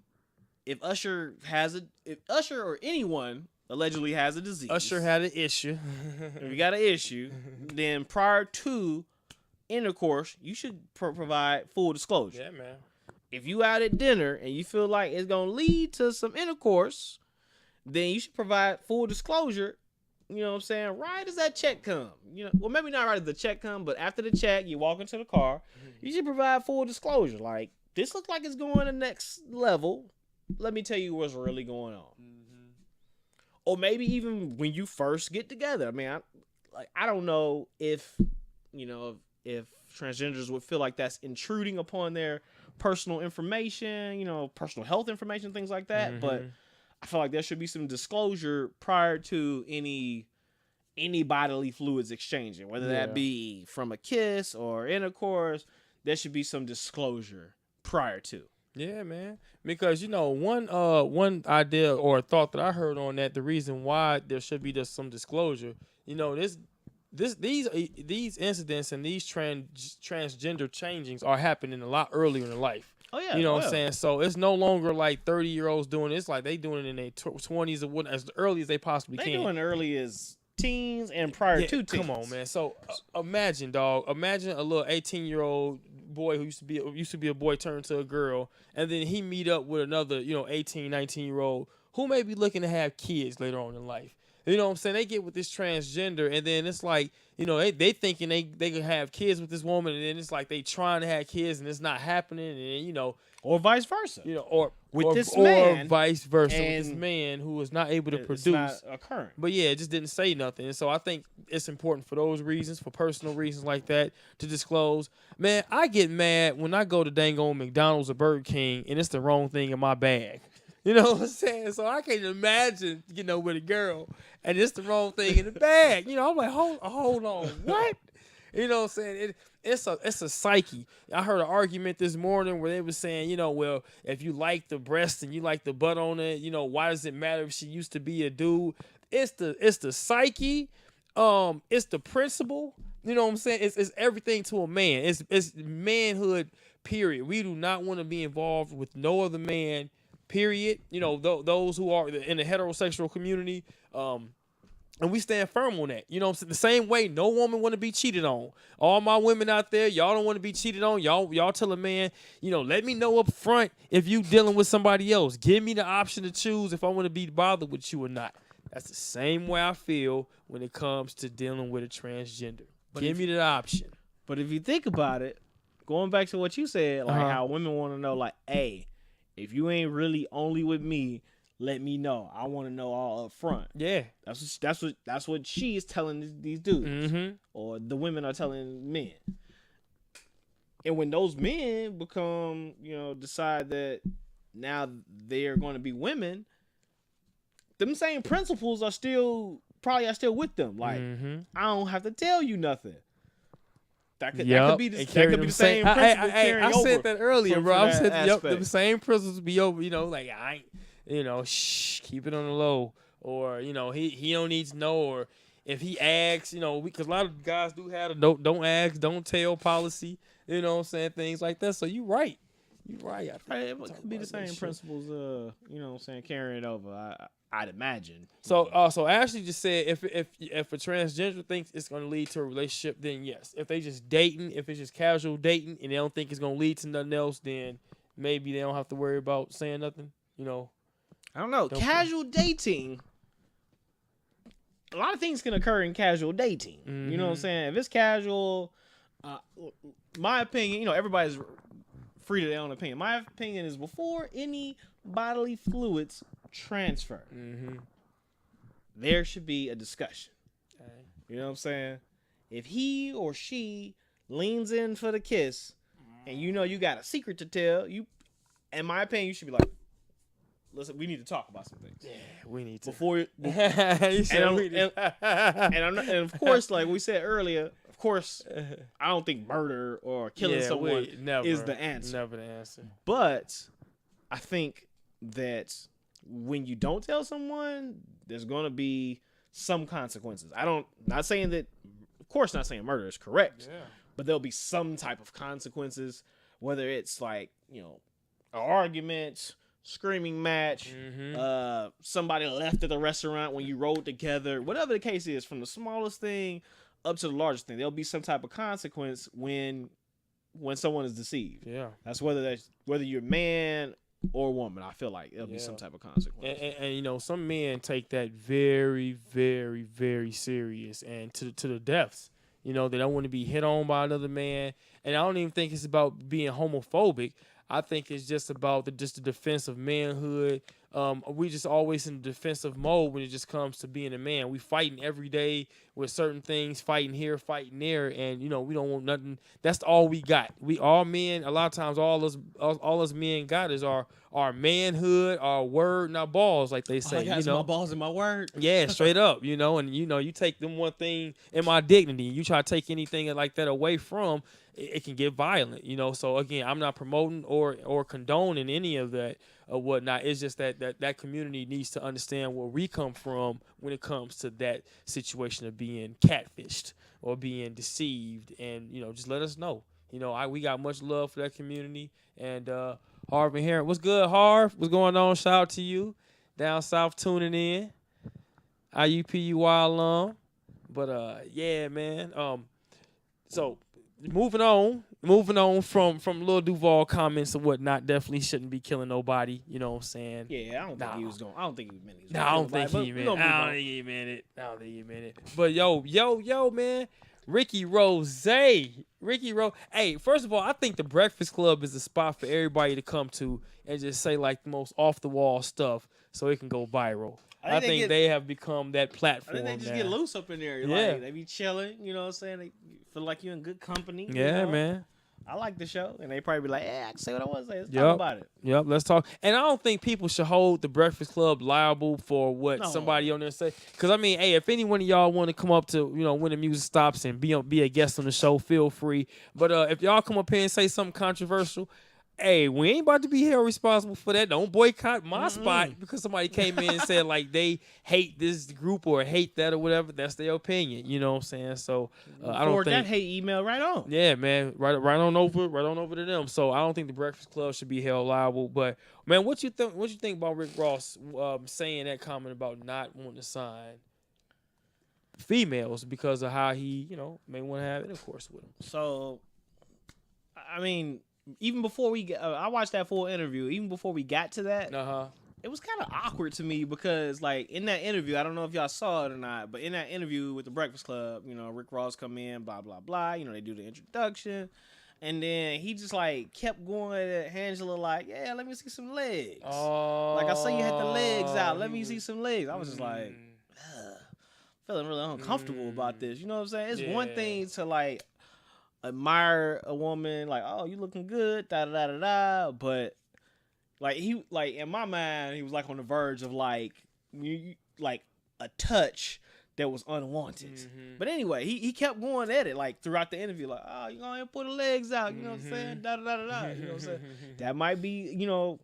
if Usher or anyone allegedly has a disease, Usher had an issue. if you got an issue, then prior to intercourse, you should provide full disclosure. Yeah, man. If you out at dinner and you feel like it's gonna lead to some intercourse, then you should provide full disclosure. You know what I'm saying? Right as that check come. Well, maybe not right as the check come, but after the check, you walk into the car, you should provide full disclosure. Like, this looks like it's going to the next level. Let me tell you what's really going on. Or maybe even when you first get together. I mean, I don't know if transgenders would feel like that's intruding upon their personal information, personal health information, things like that. But I feel like there should be some disclosure prior to any bodily fluids exchanging, whether that be from a kiss or intercourse. There should be some disclosure prior to. Yeah, man. Because one idea or thought that I heard on that, the reason why there should be just some disclosure, these incidents and these transgender changings are happening a lot earlier in life. Oh yeah, what I'm saying. So it's no longer like 30-year-olds doing it. It's like they doing it in their 20s or what, as early as they possibly can. They doing early as teens and prior to teens. Come on, man. So imagine a little 18-year-old boy who used to be a boy turned to a girl, and then he meet up with another 18, 19-year-old who may be looking to have kids later on in life. You know what I'm saying? They get with this transgender, and then it's like, they thinking they can have kids with this woman, and then it's like they trying to have kids, and it's not happening, and or vice versa. Or vice versa with this man who was not able to produce. It's not occurring. But yeah, it just didn't say nothing. And so I think it's important for those reasons, for personal reasons like that, to disclose. Man, I get mad when I go to dang on McDonald's or Burger King, and it's the wrong thing in my bag. You know what I'm saying? So I can't imagine, with a girl, and it's the wrong thing in the bag. I'm like, hold on, what? You know what I'm saying? It's a psyche. I heard an argument this morning where they were saying, well, if you like the breast and you like the butt on it, why does it matter if she used to be a dude? It's the psyche. It's the principle. You know what I'm saying? It's everything to a man. It's manhood, period. We do not want to be involved with no other man, period. Those who are in the heterosexual community, and we stand firm on that. You know what I'm saying? The same way no woman want to be cheated on. All my women out there, y'all don't want to be cheated on. Y'all tell a man, let me know up front if you dealing with somebody else. Give me the option to choose if I want to be bothered with you or not. That's the same way I feel when it comes to dealing with a transgender. Give me the option. But if you think about it, going back to what you said, like how women want to know, like, hey, if you ain't really only with me, let me know. I want to know all up front. Yeah, that's what she is telling these dudes, or the women are telling men. And when those men become, decide that now they are going to be women, them same principles are still with them. Like, I don't have to tell you nothing. That could be the same principle carrying over. I said that earlier, bro. I said aspect. The same principles be over. Like I ain't, keep it on the low, or he don't need to know, or if he asks, because a lot of guys do have a don't ask, don't tell policy. You know what I'm saying? Things like that. So you right. It could be the same principles. What I'm saying, carrying it over. I'd imagine. So Ashley just said if a transgender thinks it's going to lead to a relationship, then yes. If they just dating, if it's just casual dating, and they don't think it's going to lead to nothing else, then maybe they don't have to worry about saying nothing. I don't know. Casual dating. A lot of things can occur in casual dating. You know what I'm saying? If it's casual, my opinion, everybody's free to their own opinion. My opinion is before any bodily fluids transfer, there should be a discussion. Okay. You know what I'm saying? If he or she leans in for the kiss, and you got a secret to tell, in my opinion, you should be like, listen, we need to talk about some things. Yeah, we need to. And of course, like we said earlier, of course, I don't think murder or killing someone is the answer. Never the answer. But I think that when you don't tell someone, there's going to be some consequences. Not saying that, of course, not saying murder is correct. Yeah. but there'll be some type of consequences, whether it's like, you know, an argument, screaming match, somebody left at the restaurant when you rode together, whatever the case is, from the smallest thing up to the largest thing, there'll be some type of consequence when someone is deceived. Yeah. That's whether you're man or woman. I feel like there'll be some type of consequence. And you know, some men take that very, very, very serious and to the depths. You know, they don't want to be hit on by another man. And I don't even think it's about being homophobic. I think it's just about the defense of manhood. We just always in the defensive mode when it just comes to being a man. We fighting every day with certain things, fighting here, fighting there, and you know we don't want nothing. That's all we got. We all men. A lot of times, all us men got is our manhood, our word, and our balls, like they say. All I got is my balls and my word. Yeah, straight up. You know, and you know, you take them one thing in my dignity. You try to take anything like that away from. It can get violent, you know. So again, I'm not promoting or condoning any of that or whatnot. It's just that community needs to understand where we come from when it comes to that situation of being catfished or being deceived, and you know, just let us know. You know, we got much love for that community. And Harv and Heron, what's good, Harv? What's going on? Shout out to you down south tuning in, IUPUI alum. But yeah, man. So. Moving on from Lil Duval comments and whatnot, definitely shouldn't be killing nobody. You know what I'm saying? Yeah, I don't think he was going. I don't think he meant it. I don't think he meant it. But yo, man, Ricky Rose. Hey, first of all, I think the Breakfast Club is a spot for everybody to come to and just say like the most off the wall stuff so it can go viral. I think they have become that platform. I think they just get loose up in there. Yeah. Like, they be chilling, you know what I'm saying? They feel like you're in good company. Yeah, you know? man. I like the show. And they probably be like, I can say what I want to say. Let's talk about it. Yep, let's talk. And I don't think people should hold the Breakfast Club liable for what somebody on there say. Because, I mean, hey, if any one of y'all want to come up to, you know, when the music stops and be a guest on the show, feel free. But if y'all come up here and say something controversial, hey, we ain't about to be held responsible for that. Don't boycott my spot because somebody came in and said like they hate this group or hate that or whatever. That's their opinion. You know what I'm saying? So I don't think that hate email right on. Yeah, man, right on over to them. So I don't think the Breakfast Club should be held liable. But man, what you think about Rick Ross saying that comment about not wanting to sign females because of how he, you know, may want to have intercourse with them? So, I mean. Even before I watched that full interview. Even before we got to that, it was kind of awkward to me because, like, in that interview, I don't know if y'all saw it or not, but in that interview with the Breakfast Club, you know, Rick Ross come in, blah blah blah. You know, they do the introduction, and then he just like kept going at Angela, like, yeah, let me see some legs. Like I saw you had the legs out. Let me see some legs. I was just like, feeling really uncomfortable about this. You know what I'm saying? It's one thing to like. Admire a woman, like, oh, you looking good, da da da da. But like he, like in my mind, he was like on the verge of like a touch that was unwanted. But anyway, he kept going at it like throughout the interview, like, oh, you gonna put the legs out, you know what I'm saying, da da da da. You know what I'm saying? That might be, you know,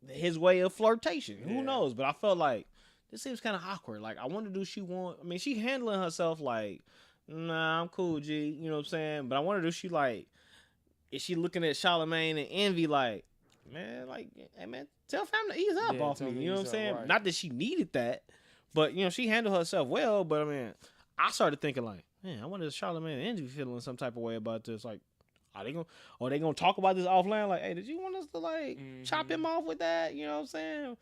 his way of flirtation. Who knows? But I felt like this seems kind of awkward. Like, I wonder, I mean, she handling herself like. Nah, I'm cool, G. You know what I'm saying? But I wondered if she looking at Charlamagne and envy, like, man, like, hey, man, tell fam to ease up off me. You know what I'm saying? Right. Not that she needed that, but, you know, she handled herself well. But, I mean, I started thinking, like, man, I wonder if Charlamagne and envy feeling some type of way about this. Like, are they gonna talk about this offline? Like, hey, did you want us to, like, chop him off with that? You know what I'm saying?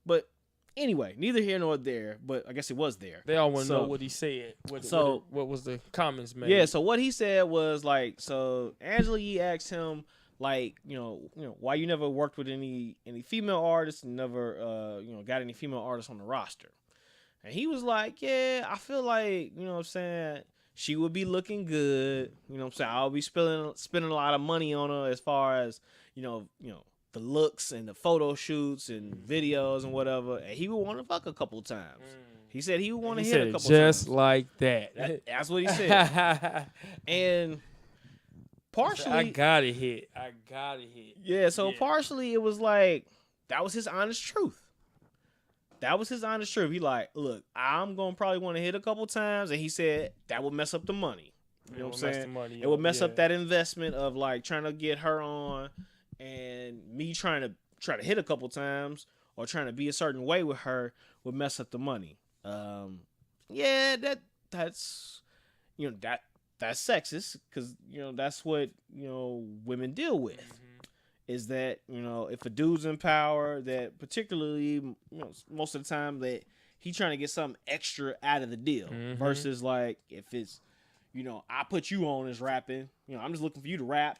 But anyway, neither here nor there, but I guess it was there. They all want to know what he said. What was the comments made? Yeah, so what he said was like, so Angela Yee asked him, like, you know, why you never worked with any female artists and never, you know, got any female artists on the roster. And he was like, yeah, I feel like, you know what I'm saying, she would be looking good. You know what I'm saying? I'll be spending a lot of money on her as far as, you know, the looks and the photo shoots and videos and whatever, and he would want to fuck a couple times. He said he would want to hit a couple times. Just like that. That's what he said. And partially... I gotta hit. Yeah, so partially it was like, that was his honest truth. He like, look, I'm going to probably want to hit a couple times, and he said that would mess up the money. You know what I'm saying? It would mess up that investment of like trying to get her on, and me trying to hit a couple times or trying to be a certain way with her would mess up the money. Yeah, that's you know that's sexist because you know that's what you know women deal with. Is that you know if a dude's in power, that particularly you know most of the time that he trying to get something extra out of the deal versus like if it's you know I put you on as rapping, you know I'm just looking for you to rap.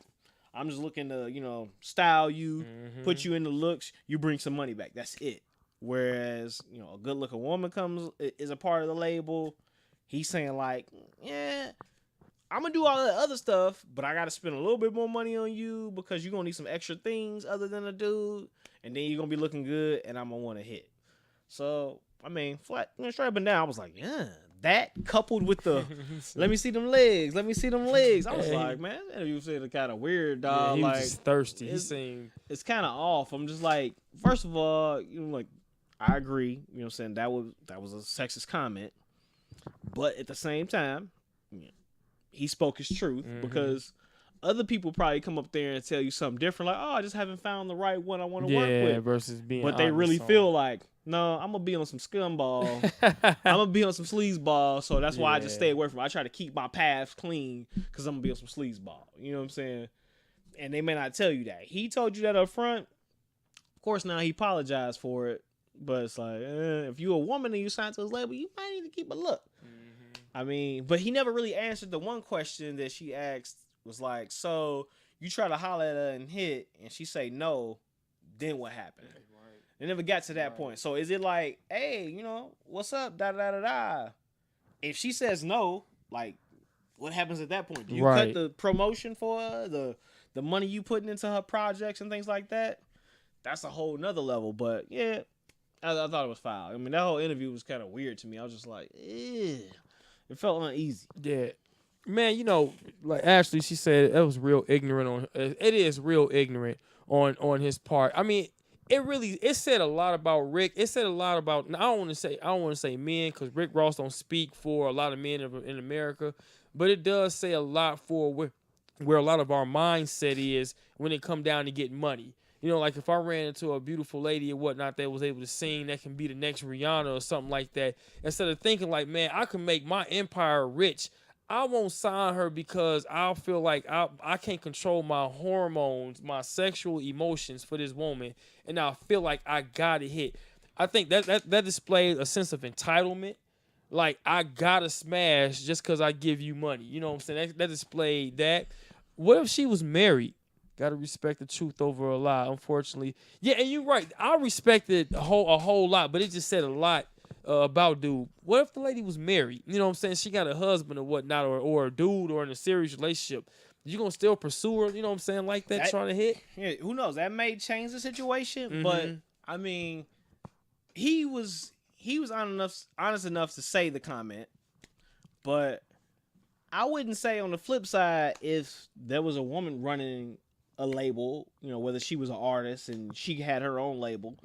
I'm just looking to you know style you, put you in the looks, you bring some money back. That's it. Whereas you know a good looking woman is a part of the label. He's saying like, yeah, I'm gonna do all that other stuff, but I gotta spend a little bit more money on you because you're gonna need some extra things other than a dude, and then you're gonna be looking good, and I'm gonna want to hit. So I mean, flat, you know, straight up and down, I was like, yeah, that coupled with the let me see them legs, I was like, man, that interview was kind of weird, dog. Yeah, he like was just thirsty. He seemed it's kind of off. I'm just like, first of all, you know, like I agree, you know, what I'm saying that was a sexist comment, but at the same time, you know, he spoke his truth because other people probably come up there and tell you something different, like, oh, I just haven't found the right one I want to work with. Versus being but they really feel like, no, I'm going to be on some scumball. I'm going to be on some sleazeball, so that's why I just stay away from it. I try to keep my paths clean because I'm going to be on some sleazeball. You know what I'm saying? And they may not tell you that. He told you that up front. Of course, now he apologized for it. But it's like, if you a woman and you sign to his label, you might need to keep a look. I mean, but he never really answered the one question that she asked was like, so you try to holler at her and hit, and she say no, then what happened? Right. They never got to that point. So is it like, hey, you know, what's up, da-da-da-da-da? If she says no, like, what happens at that point? Do you cut the promotion for her, the money you putting into her projects and things like that? That's a whole nother level. But, yeah, I thought it was foul. I mean, that whole interview was kind of weird to me. I was just like, ew. It felt uneasy. Yeah. Man, you know, like Ashley, she said it was real ignorant it is real ignorant on his part. I mean, it said a lot about Rick. It said a lot about I don't want to say men because Rick Ross don't speak for a lot of men in America, but it does say a lot for where a lot of our mindset is when it come down to getting money. You know, like if I ran into a beautiful lady or whatnot that was able to sing, that can be the next Rihanna or something like that. Instead of thinking like, man, I can make my empire rich, I won't sign her because I'll feel like I can't control my hormones, my sexual emotions for this woman, and I feel like I gotta hit. I think that displays a sense of entitlement. Like I gotta smash just because I give you money. You know what I'm saying? That displayed that. What if she was married? Gotta respect the truth over a lie, unfortunately. Yeah, and you're right. I respected a whole lot, but it just said a lot about dude. What if the lady was married? You know what I'm saying? She got a husband or whatnot, or a dude, or in a serious relationship. You gonna still pursue her? You know what I'm saying? Like that trying to hit? Yeah, who knows? That may change the situation, but I mean, he was honest enough to say the comment, but I wouldn't say on the flip side if there was a woman running a label, you know, whether she was an artist and she had her own label,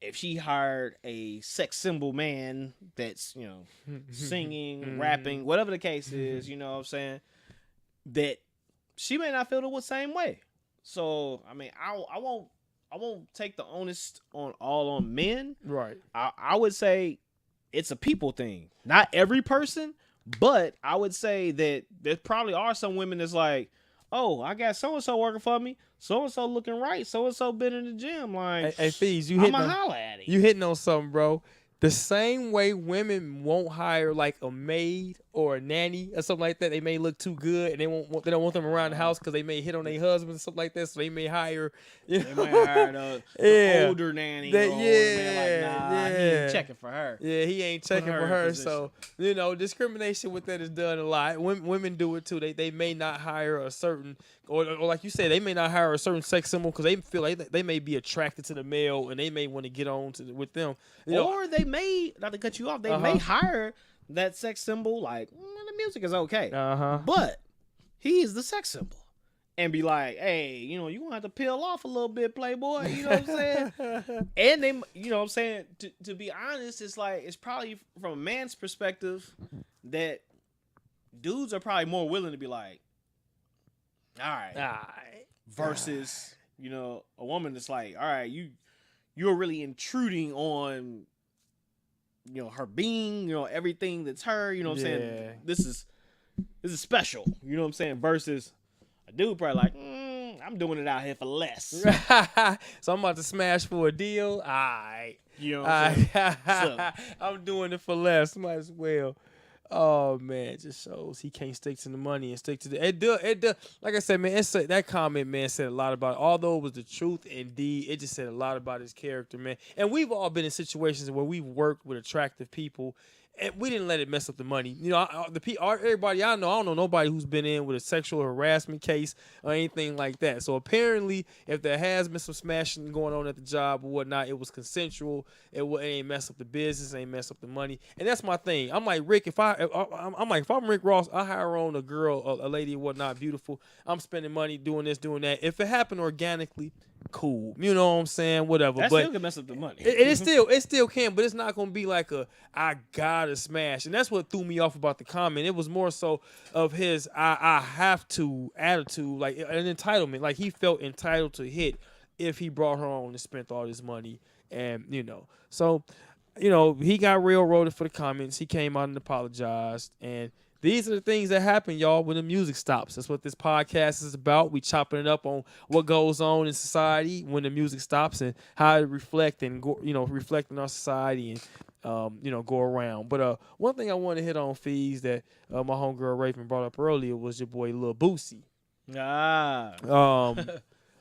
if she hired a sex symbol man that's, you know, singing, rapping, whatever the case is, you know what I'm saying, that she may not feel the same way. So, I mean, I won't take the onus on men. Right. I would say it's a people thing. Not every person, but I would say that there probably are some women that's like, oh, I got so-and-so working for me. So-and-so looking right. So-and-so been in the gym. Like, hey Fees, I'ma holler at it. You hitting on something, bro. The same way women won't hire like a maid or a nanny or something like that. They may look too good and they don't want them around the house because they may hit on their husbands or something like that. So they may hire, they may hire the older nanny. He ain't checking for her. Yeah, he ain't checking for her. So, you know, discrimination with that is done a lot. Women do it too. They may not hire a certain, or like you said, they may not hire a certain sex symbol because they feel like they may be attracted to the male and they may want to get on with them. Or they may, not to cut you off, they may hire that sex symbol, like, the music is okay. But he is the sex symbol. And be like, hey, you know, you gonna have to peel off a little bit, playboy. You know what I'm saying? And they, you know what I'm saying? To be honest, it's like, it's probably from a man's perspective that dudes are probably more willing to be like, all right. Versus, you know, a woman that's like, all right, you're really intruding on, you know, her being, you know, everything that's her, you know what I'm saying? This is special, you know what I'm saying? Versus a dude probably like, I'm doing it out here for less. So I'm about to smash for a deal. All right. You know what I'm saying? So, I'm doing it for less. Might as well. Oh man, it just shows he can't stick to the money and stick to the. It does. Like I said, man, that comment, man, said a lot about it. Although it was the truth, indeed, it just said a lot about his character, man. And we've all been in situations where we've worked with attractive people, and we didn't let it mess up the money. You know, everybody I don't know nobody who's been in with a sexual harassment case or anything like that. So apparently, if there has been some smashing going on at the job or whatnot, it was consensual. It ain't mess up the business, ain't mess up the money. And that's my thing. I'm like Rick. If I'm Rick Ross, I hire on a girl, a lady, whatnot, beautiful. I'm spending money doing this, doing that. If it happened organically, cool. You know what I'm saying? Whatever. That but still can mess up the money. It still can, but it's not gonna be like I gotta smash. And that's what threw me off about the comment. It was more so of his I have to attitude, like an entitlement. Like he felt entitled to hit if he brought her on and spent all this money. And you know, so you know, he got railroaded for the comments. He came out and apologized. And these are the things that happen, y'all, when the music stops. That's what this podcast is about. We chopping it up on what goes on in society when the music stops and how it reflect and reflect in our society and go around. But one thing I want to hit on, Fees, that my homegirl Raven brought up earlier was your boy Lil Boosie.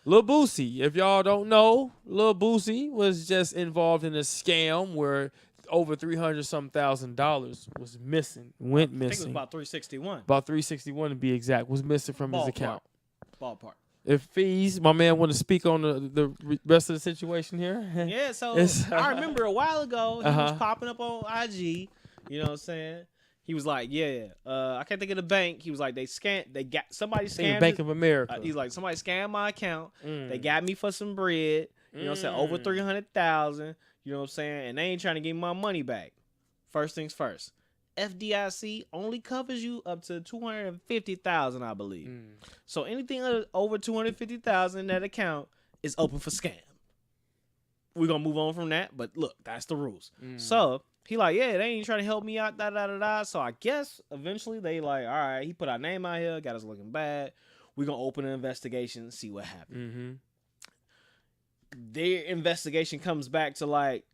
Lil Boosie, if y'all don't know, Lil Boosie was just involved in a scam where over $300,000 was missing, went missing. I think it was about 361. About 361 to be exact, was missing from his account. Ballpark. If Fees, my man, want to speak on the rest of the situation here? Yeah, so I remember a while ago he was popping up on IG. You know what I'm saying? He was like, I can't think of the bank. He was like, somebody scammed Bank of America. He's like, somebody scammed my account. They got me for some bread. You know what I'm saying? Over 300,000. You know what I'm saying? And they ain't trying to get my money back. First things first. FDIC only covers you up to 250,000, I believe. So anything over 250,000 in that account is open for scam. We're gonna move on from that, but look, that's the rules. So he like, they ain't trying to help me out, So I guess eventually they like, all right, he put our name out here, got us looking bad. We're gonna open an investigation and see what happened. Their investigation comes back to like,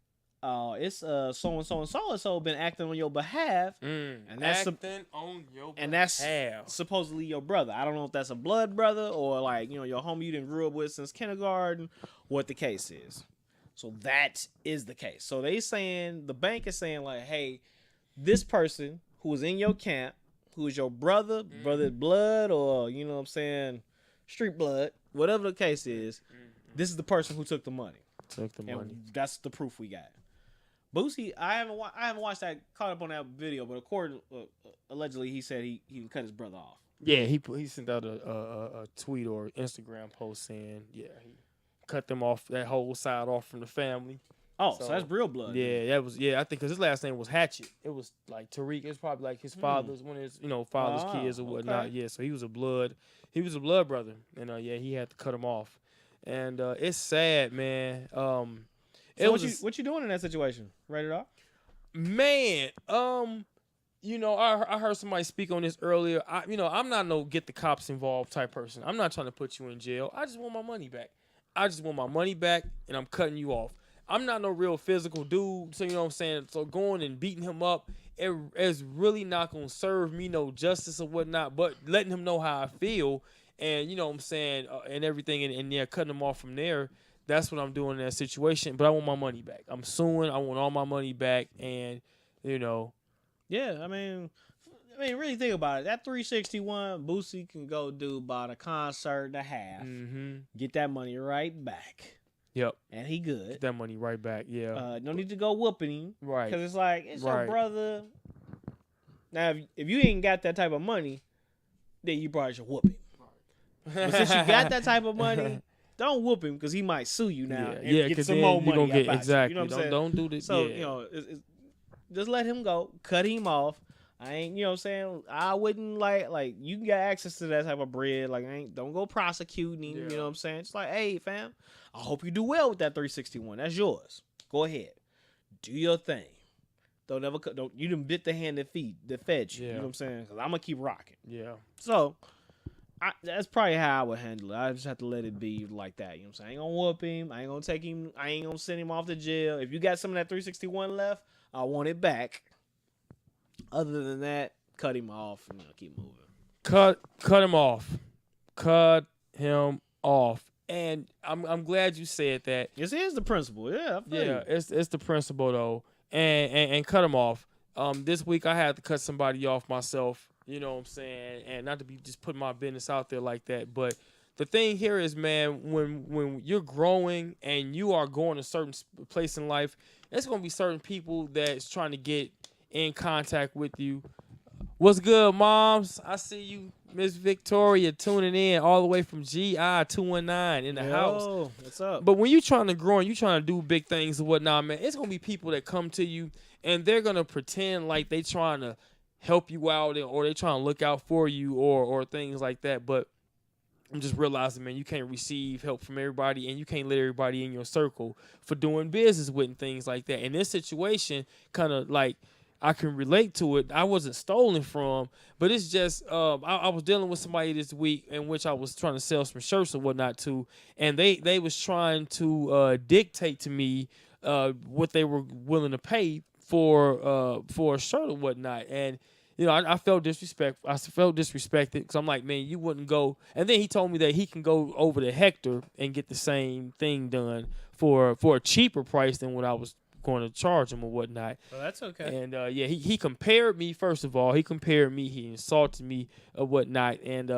it's so and so and so and so been acting on your behalf, and that's that's supposedly your brother. I don't know if that's a blood brother or like your homie you didn't grew up with since kindergarten. What the case is, so that is the case. So the bank is saying like, hey, this person who was in your camp, who is your brother, brother blood, or what I'm saying, street blood, whatever the case is, this is the person who took the money. And that's the proof we got. Boosie, I haven't watched that, caught up on that video, but allegedly he said he cut his brother off. Yeah, he sent out a tweet or Instagram post saying, he cut them off, that whole side off from the family. Oh, so that's real blood. Yeah, that was, I think because his last name was Hatchet. It was like Tariq. It's probably like his father's, one of his, father's kids or whatnot. Okay. Yeah, so he was a blood brother, and he had to cut him off, and it's sad, man. So what you doing in that situation? Write it off? Man, I heard somebody speak on this earlier. I'm not no get the cops involved type person. I'm not trying to put you in jail. I just want my money back. And I'm cutting you off. I'm not no real physical dude, so you know what I'm saying? So going and beating him up, it's really not going to serve me no justice or whatnot, but letting him know how I feel and, you know what I'm saying, and everything, and cutting him off from there. That's what I'm doing in that situation, but I want my money back. I'm suing. I want all my money back, and Yeah, I mean, really think about it. That 361, Boosie can go do about a concert and a half, get that money right back. Yep, and he good. Get that money right back. Yeah, no need to go whooping him, right? Because it's like it's your brother. Now, if you ain't got that type of money, then you probably should whoop him. But since you got that type of money. Don't whoop him because he might sue you now. And get some more money. Exactly. You know what I'm saying? Don't do this. So just let him go, cut him off. I ain't, you know what I'm saying? I wouldn't like you can get access to that type of bread. Like, don't go prosecuting, you know what I'm saying? It's like, hey, fam, I hope you do well with that 361. That's yours. Go ahead. Do your thing. Don't you done bit the hand that fed you. You know what I'm saying? Because I'm going to keep rocking. Yeah. So, that's probably how I would handle it. I just have to let it be like that. You know what I'm saying? I ain't going to whoop him. I ain't going to take him. I ain't going to send him off to jail. If you got some of that 361 left, I want it back. Other than that, cut him off and keep moving. Cut him off. Cut him off. And I'm glad you said that. This is the principle. Yeah, I feel you. It's the principle though. And cut him off. This week I had to cut somebody off myself. You know what I'm saying? And not to be just putting my business out there like that, but the thing here is, man, when you're growing and you are going to a certain place in life, there's going to be certain people that's trying to get in contact with you. What's good, moms? I see you, Miss Victoria, tuning in all the way from GI 219 in the house. What's up? But when you're trying to grow and you're trying to do big things and whatnot, man, it's going to be people that come to you and they're going to pretend like they trying to help you out or they trying to look out for you or things like that. But I'm just realizing, man, you can't receive help from everybody and you can't let everybody in your circle for doing business with and things like that. And this situation kind of like, I can relate to it. I wasn't stolen from, but it's just I was dealing with somebody this week in which I was trying to sell some shirts or whatnot to, and they was trying to dictate to me what they were willing to pay for a shirt or whatnot, and you know I felt disrespect. I felt disrespected because I'm like, man, you wouldn't go. And then he told me that he can go over to Hector and get the same thing done for a cheaper price than what I was going to charge him or whatnot. Well, that's okay. And he compared me. First of all, he insulted me or whatnot, and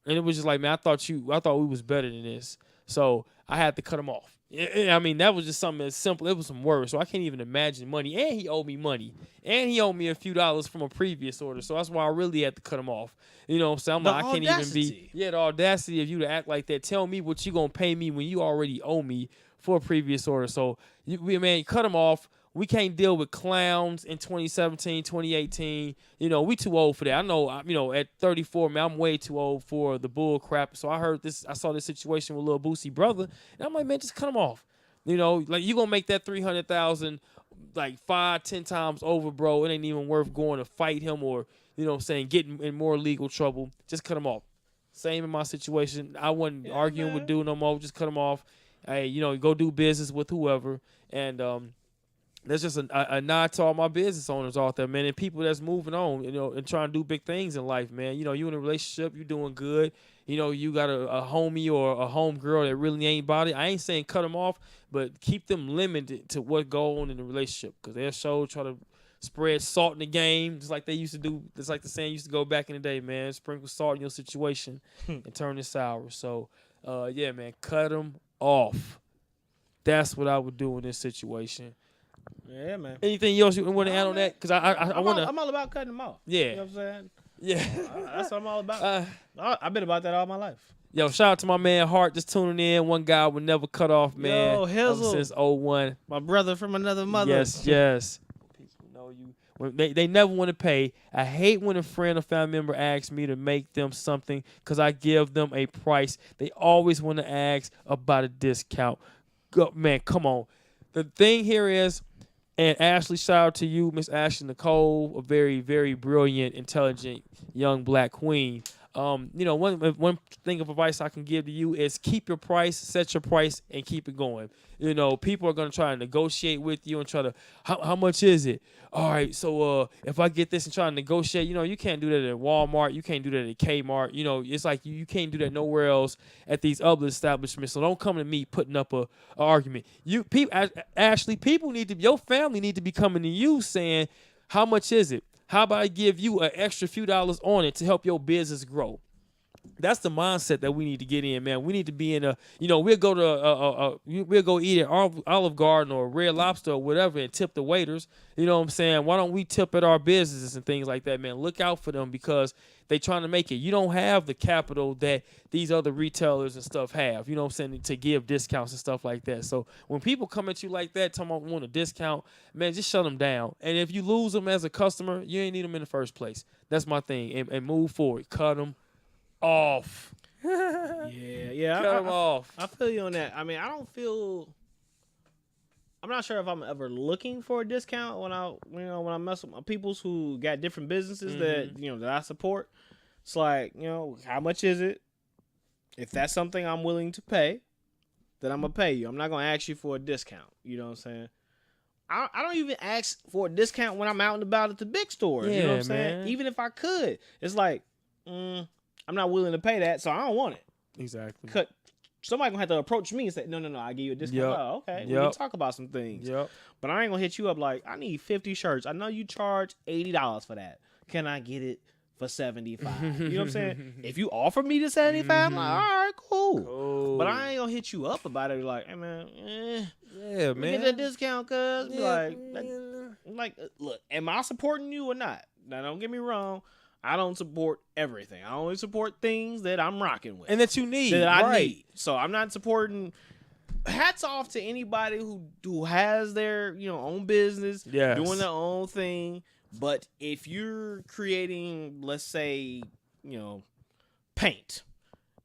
it was just like, man, I thought we was better than this, so I had to cut him off. I mean, that was just something as simple. It was some words, so I can't even imagine money. And he owed me money, and he owed me a few dollars from a previous order, so that's why I really had to cut him off. You know what I'm saying? I'm like, I can't even be. Yeah, the audacity of you to act like that. Tell me what you gonna pay me when you already owe me for a previous order. So, man, cut them off. We can't deal with clowns in 2017, 2018. You know, we too old for that. I know, you know, at 34, man, I'm way too old for the bull crap. So I saw this situation with Lil Boosie brother, and I'm like, man, just cut him off. You know, like you gonna make that 300,000 like 5-10 times over, bro. It ain't even worth going to fight him or, you know what I'm saying, getting in more legal trouble. Just cut him off. Same in my situation. I wasn't arguing with dude no more. Just cut him off. Hey, you know, go do business with whoever. And that's just a nod to all my business owners out there, man, and people that's moving on, you know, and trying to do big things in life, man. You know, you in a relationship, you doing good. You know, you got a homie or a home girl that really ain't about it. I ain't saying cut them off, but keep them limited to what go on in the relationship, because they'll try to spread salt in the game, just like they used to do. Just like the saying used to go back in the day, man. Sprinkle salt in your situation and turn it sour. So, yeah, man, cut them off. That's what I would do in this situation. Yeah, man. Anything else you want to add on that? Because I want to. I'm all about cutting them off. Yeah. You know what I'm saying? Yeah. That's what I'm all about. I've been about that all my life. Yo, shout out to my man Hart just tuning in. One guy would never cut off, man. Yo, Hizzle. Since 01. My brother from another mother. Yes. People know you. They never want to pay. I hate when a friend or family member asks me to make them something because I give them a price. They always want to ask about a discount. Man, come on. The thing here is, and Ashley, shout out to you, Miss Ashley Nicole, a very, very brilliant, intelligent young black queen. You know, one thing of advice I can give to you is keep your price, set your price, and keep it going. You know, people are going to try to negotiate with you and try to, how much is it? All right, so if I get this and try to negotiate, you know, you can't do that at Walmart. You can't do that at Kmart. You know, it's like you can't do that nowhere else at these other establishments. So don't come to me putting up a argument. Ashley, your family need to be coming to you saying, how much is it? How about I give you an extra few dollars on it to help your business grow? That's the mindset that we need to get in, man. We need to be in a, we'll go to we'll go eat at Olive Garden or Red Lobster or whatever and tip the waiters. You know what I'm saying? Why don't we tip at our businesses and things like that, man? Look out for them because they trying to make it. You don't have the capital that these other retailers and stuff have. You know what I'm saying? To give discounts and stuff like that. So when people come at you like that, talking about want a discount, man, just shut them down. And if you lose them as a customer, you ain't need them in the first place. That's my thing. And move forward. Cut them off. yeah. Cut them off. I feel you on that. I mean, I'm not sure if I'm ever looking for a discount when I mess with my peoples who got different businesses that I support. It's like, how much is it? If that's something I'm willing to pay, then I'm gonna pay you. I'm not gonna ask you for a discount. You know what I'm saying? I don't even ask for a discount when I'm out and about at the big stores. You know what I'm saying? Man. Even if I could, it's like, I'm not willing to pay that, so I don't want it. Exactly. Somebody gonna have to approach me and say, no, I give you a discount. Yep. Oh, okay. We can talk about some things. Yep. But I ain't gonna hit you up like, I need 50 shirts. I know you charge $80 for that. Can I get it for $75? You know what I'm saying? If you offer me the $75, I'm like, all right, cool. But I ain't gonna hit you up about it like, hey man, yeah, man. Get that discount, cuz. Like, look, am I supporting you or not? Now don't get me wrong. I don't support everything. I only support things that I'm rocking with. And that you need. That I need. So I'm not supporting. Hats off to anybody who has their own business, doing their own thing. But if you're creating, let's say, paint,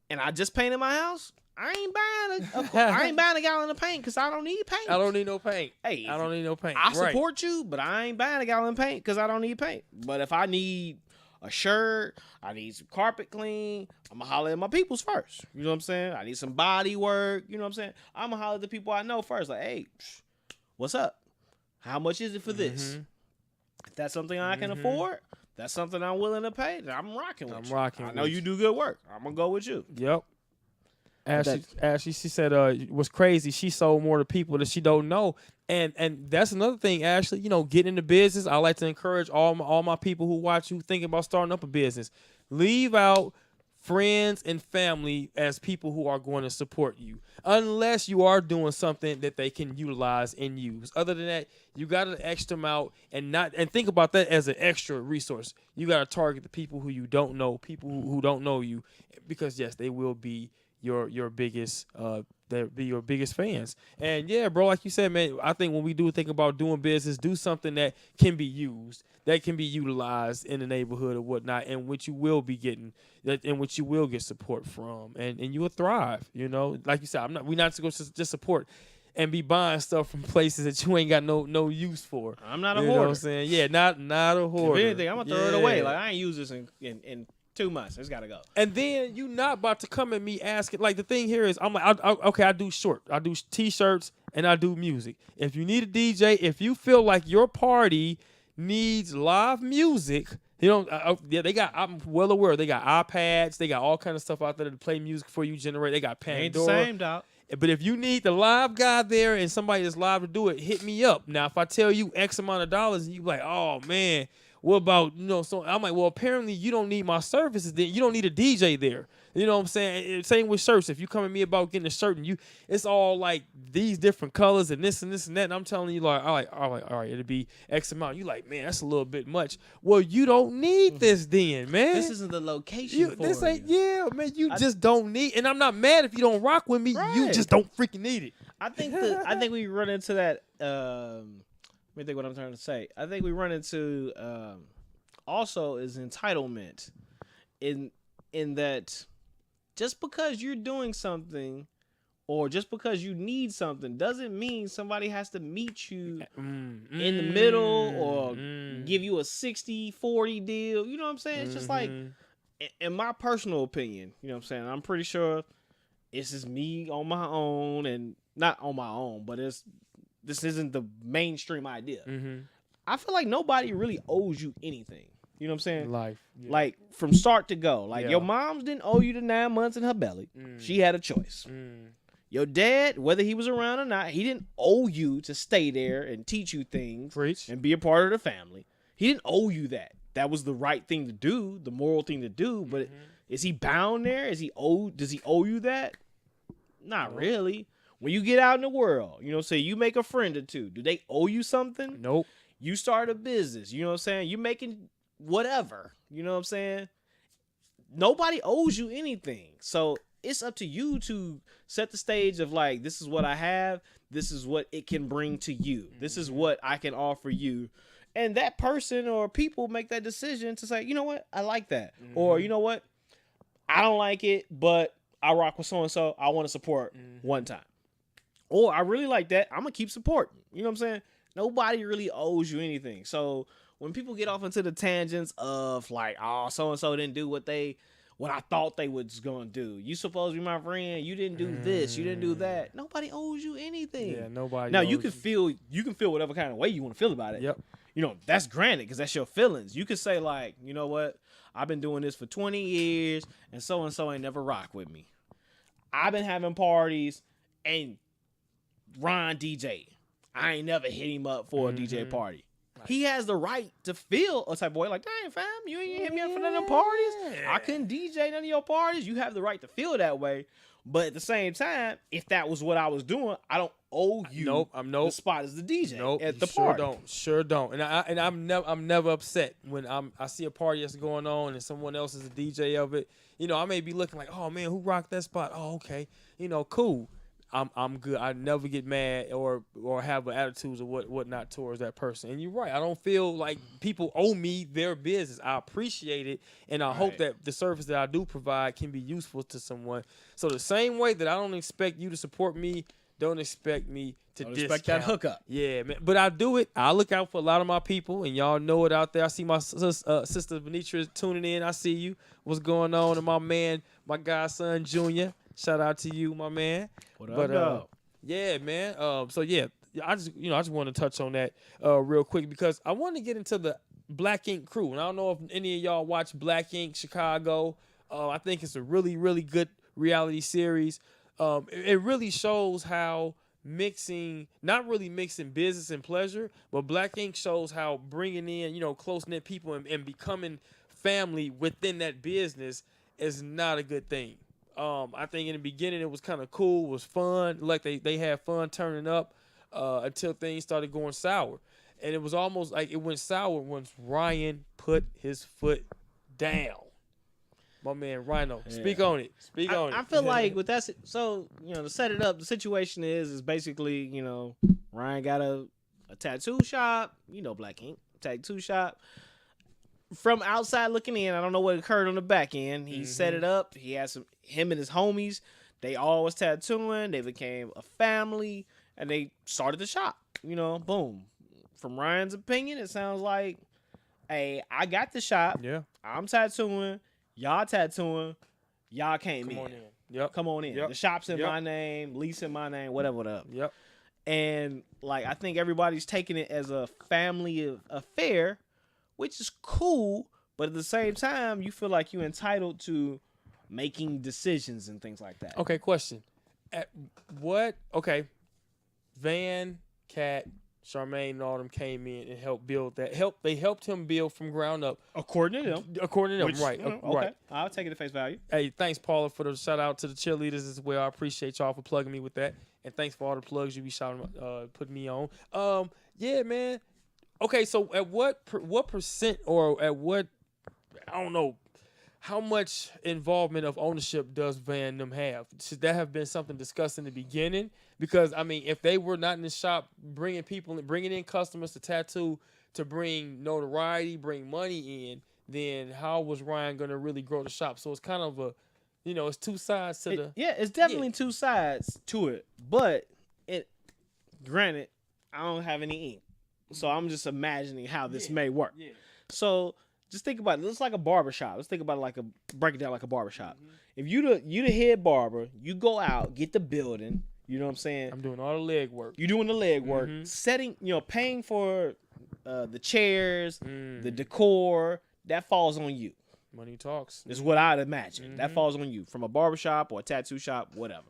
and I just painted my house, I ain't buying a gallon of paint because I don't need paint. I don't need no paint. Hey, I don't need no paint. I support you, but I ain't buying a gallon of paint because I don't need paint. But if I need a shirt, I need some carpet clean, I'm gonna holler at my peoples first. You know what I'm saying? I need some body work. You know what I'm saying? I'm gonna holler at the people I know first. Like, hey, what's up? How much is it for this? If that's something I can afford, that's something I'm willing to pay. Then I'm rocking with you. I know you do good work. I'm gonna go with you. Yep. Ashley, she said, was crazy. She sold more to people that she don't know, and that's another thing. Ashley, getting into business. I like to encourage all my people who watch who thinking about starting up a business. Leave out friends and family as people who are going to support you, unless you are doing something that they can utilize and use. Other than that, you got to X them out and think about that as an extra resource. You got to target the people who you don't know, people who don't know you, because yes, they will be your biggest they'll be your biggest fans. And yeah, bro, like you said, man, I think when we do think about doing business, do something that can be used, that can be utilized in the neighborhood or whatnot, and which you will be getting, in which you will get support from, and you will thrive. Like you said, we're not going to just support and be buying stuff from places that you ain't got no use for. I'm not a hoarder. You know what I'm saying? Yeah, not a hoarder. If anything, I'm gonna throw it away. Like, I ain't use this in 2 months. It's gotta go. And then you not about to come at me asking. Like, the thing here is, I'm like, okay, I do t-shirts and I do music. If you need a DJ, if you feel like your party needs live music, they got. I'm well aware they got iPads, they got all kind of stuff out there to play music for you, generate. They got Pandora. Ain't the same, dog. But if you need the live guy there and somebody that's live to do it, hit me up. Now, if I tell you X amount of dollars and you like, oh man, what about, so I'm like, well, apparently you don't need my services then. You don't need a DJ there. You know what I'm saying? Same with shirts. If you come at me about getting a shirt and it's all like these different colors and this and this and that, and I'm telling you all right, it'll be X amount. You like, man, that's a little bit much. Well, you don't need this then, man. This isn't the location for this ain't, you. yeah, man, just don't need, and I'm not mad if you don't rock with me. Right. You just don't freaking need it. I think we run into that, let me think what I'm trying to say. I think we run into also is entitlement in that just because you're doing something or just because you need something doesn't mean somebody has to meet you in the middle or give you a 60-40 deal. You know what I'm saying? It's just like, in my personal opinion, you know what I'm saying? I'm pretty sure this is me on my own, and not on my own, but this isn't the mainstream idea. I feel like nobody really owes you anything. You know what I'm saying? Life. Yeah. Like, from start to go. Like, your moms didn't owe you the 9 months in her belly. She had a choice. Your dad, whether he was around or not, he didn't owe you to stay there and teach you things. Preach. And be a part of the family. He didn't owe you that. That was the right thing to do, the moral thing to do. But Is he bound there? Does he owe you that? Not really. When you get out in the world, you know, say you make a friend or two, do they owe you something? Nope. You start a business, you know what I'm saying? You making whatever, you know what I'm saying? Nobody owes you anything. So it's up to you to set the stage of like, this is what I have. This is what it can bring to you. This is what I can offer you. And that person or people make that decision to say, you know what? I like that. Or, you know what? I don't like it, but I rock with so-and-so. I want to support one time. Or I really like that. I'm going to keep supporting. You know what I'm saying? Nobody really owes you anything. So when people get off into the tangents of like, oh, so-and-so didn't do what I thought they was going to do. You supposed to be my friend. You didn't do this. You didn't do that. Nobody owes you anything. Yeah, nobody Now, owes you can feel whatever kind of way you want to feel about it. Yep. You know, that's granted because that's your feelings. You could say like, you know what? I've been doing this for 20 years and so ain't never rock with me. I've been having parties and Ron DJ. I ain't never hit him up for a DJ party. He has the right to feel a type of way like, dang, fam, you ain't hit me up for none of them parties. I couldn't DJ none of your parties. You have the right to feel that way. But at the same time, if that was what I was doing, I don't owe you the spot as the DJ at the party. Sure don't. And I'm never upset when I see a party that's going on and someone else is a DJ of it. You know, I may be looking like, oh man, who rocked that spot? Oh, okay. You know, cool. I'm good. I never get mad or have attitudes or whatnot towards that person. And you're right. I don't feel like people owe me their business. I appreciate it, and I hope that the service that I do provide can be useful to someone. So the same way that I don't expect you to support me, don't expect me to discount that hookup. Yeah, man. But I do it. I look out for a lot of my people, and y'all know it out there. I see my sister Venitra tuning in. I see you. What's going on? And my man, my godson Junior. Shout out to you, my man. What up, yeah, man. So yeah, I just want to touch on that real quick because I want to get into the Black Ink crew, and I don't know if any of y'all watch Black Ink Chicago. I think it's a really, really good reality series. It really shows how not really mixing business and pleasure, but Black Ink shows how bringing in, close-knit people and becoming family within that business is not a good thing. I think in the beginning it was kind of cool, was fun, like they had fun turning up until things started going sour. And it was almost like it went sour once Ryan put his foot down. My man Rhino, speak on it. I feel like with that, so to set it up, the situation is basically Ryan got a tattoo shop, Black Ink tattoo shop. From outside looking in, I don't know what occurred on the back end. He set it up. He had him and his homies. They all was tattooing. They became a family, and they started the shop. Boom. From Ryan's opinion, it sounds like, hey, I got the shop. Yeah. I'm tattooing. Y'all tattooing. Y'all came in. Come on in. Yep. Come on in. Yep. The shop's in my name. Lease in my name. Whatever. Yep. And I think everybody's taking it as a family affair, which is cool, but at the same time, you feel like you're entitled to making decisions and things like that. Okay, question. Van, Cat, Charmaine, and all them came in and helped build that. They helped him build from ground up. According to them. Right. Okay. Right. I'll take it at face value. Hey, thanks, Paula, for the shout out to the cheerleaders as well. I appreciate y'all for plugging me with that. And thanks for all the plugs you be putting me on. Yeah, man. Okay, so at what percent or at what, I don't know, how much involvement of ownership does Van them have? Should that have been something discussed in the beginning? Because, I mean, if they were not in the shop bringing in customers to tattoo to bring notoriety, bring money in, then how was Ryan going to really grow the shop? So it's kind of it's two sides to the... Yeah, it's definitely two sides to it. But, granted, I don't have any ink. So I'm just imagining how this may work. Yeah. So just think about it. It's like a barbershop. Let's think about it break it down like a barbershop. If you the head barber, you go out, get the building. You know what I'm saying? I'm doing all the leg work. You're doing the leg work. Setting, paying for the chairs, the decor, that falls on you. Money talks. Is what I'd imagine. That falls on you. From a barbershop or a tattoo shop, whatever.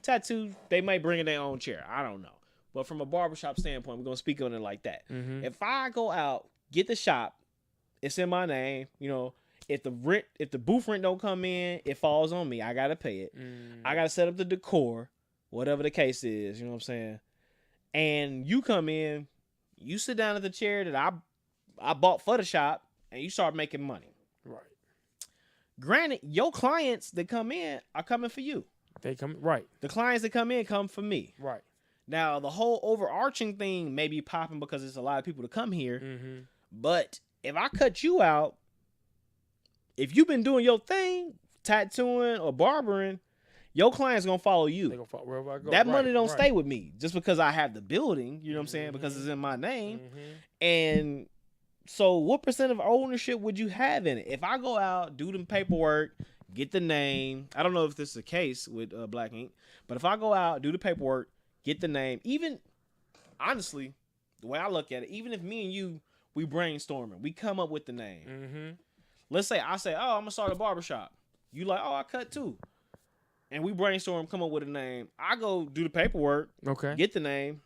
Tattoo, they might bring in their own chair. I don't know. But from a barbershop standpoint, we're going to speak on it like that. If I go out, get the shop, it's in my name, If the booth rent don't come in, it falls on me. I gotta pay it. I gotta set up the decor, whatever the case is. You know what I'm saying? And you come in, you sit down at the chair that I bought for the shop, and you start making money. Right. Granted, your clients that come in are coming for you. They come right. The clients that come in come for me. Right. Now, the whole overarching thing may be popping because there's a lot of people to come here. Mm-hmm. But if I cut you out, if you've been doing your thing, tattooing or barbering, your client's going to follow you. They gonna follow wherever I go. That money don't stay with me just because I have the building, you know what I'm saying, because it's in my name. And so what percent of ownership would you have in it? If I go out, do the paperwork, get the name. I don't know if this is the case with Black Ink, but if I go out, do the paperwork, get the name, even, honestly, the way I look at it, even if me and you, we brainstorming, we come up with the name. Let's say I say, oh, I'm going to start a barbershop. You like, oh, I cut too. And we brainstorm, come up with a name. I go do the paperwork, get the name.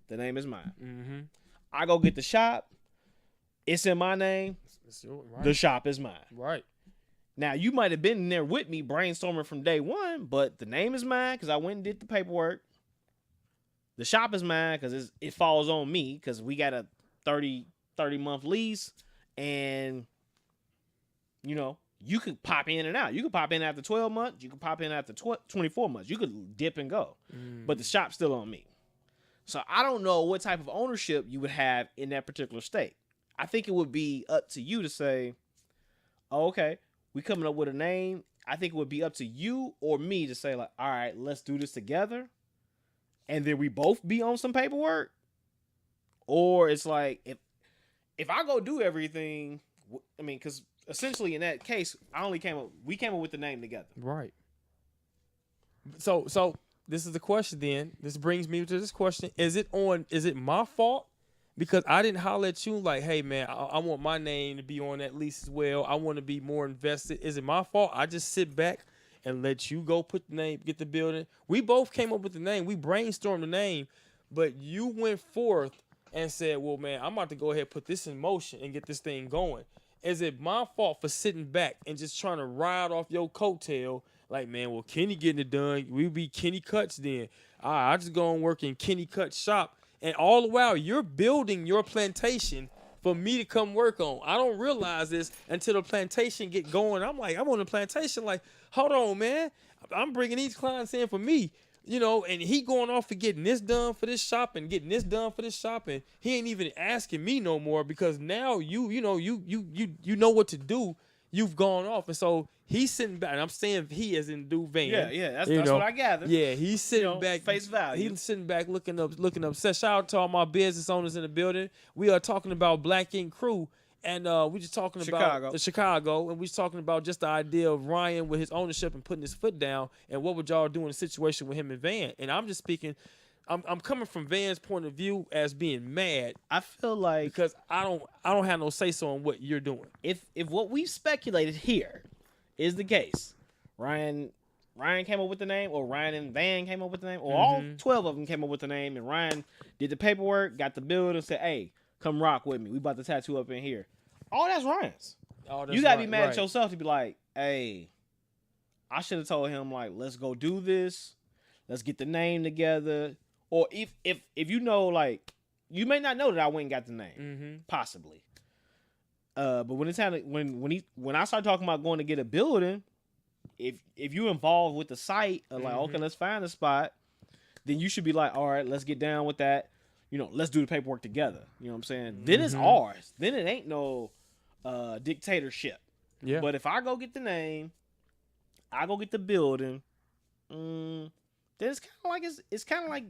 The name is mine. I go get the shop. It's in my name. Right. The shop is mine. Right. Now, you might have been in there with me brainstorming from day one, but the name is mine because I went and did the paperwork. The shop is mine because it falls on me because we got a 30-month lease. And, you know, you could pop in and out. You could pop in after 12 months. You could pop in after 24 months. You could dip and go. But the shop's still on me. So I don't know what type of ownership you would have in that particular state. I think it would be up to you to say, oh, okay, we coming up with a name. I think it would be up to you or me to say, like, all right, let's do this together. And then we both be on some paperwork. Or it's like, if I go do everything, I mean, because essentially in that case, we came up with the name together. Right. So this is the question then. This brings me to this question. Is it my fault? Because I didn't holler at you like, hey, man, I want my name to be on that lease as well. I want to be more invested. Is it my fault? I just sit back and let you go put the name, get the building. We both came up with the name. We brainstormed the name, but you went forth and said, well, man, I'm about to go ahead and put this in motion and get this thing going. Is it my fault for sitting back and just trying to ride off your coattail? Like, man, well, Kenny getting it done. We be Kenny Cuts then. All right, I just go and work in Kenny Cuts shop. And all the while, you're building your plantation for me to come work on. I don't realize this until the plantation get going. I'm like, I'm on the plantation like, hold on, man. I'm bringing these clients in for me. You know, and he going off and getting this done for this shop and getting this done for this shop. And he ain't even asking me no more because now you know what to do. You've gone off. And so he's sitting back. And I'm saying he as in Dude Van. Yeah. That's what I gathered. Yeah, he's sitting back. Face value. He's sitting back looking up. Shout out to all my business owners in the building. We are talking about Black Ink Crew. And we just talking about Chicago, and we just talking about just the idea of Ryan with his ownership and putting his foot down, and what would y'all do in a situation with him and Van? And I'm just speaking, I'm coming from Van's point of view as being mad. I feel like because I don't have no say so on what you're doing. If what we've speculated here is the case, Ryan came up with the name, or Ryan and Van came up with the name, or all 12 of them came up with the name, and Ryan did the paperwork, got the building, and said, hey, come rock with me. We about to tattoo up in here. All that's Ryan's. You gotta be mad at yourself to be like, hey, I should have told him, like, let's go do this. Let's get the name together. Or if you know, like, you may not know that I went and got the name. Possibly. But when it's time to, when I start talking about going to get a building, if you involved with the site, like, okay, let's find a spot, then you should be like, all right, let's get down with that. You know, let's do the paperwork together. You know what I'm saying? Then it's ours. Then it ain't no dictatorship. Yeah. But if I go get the name, I go get the building, then it's kind of like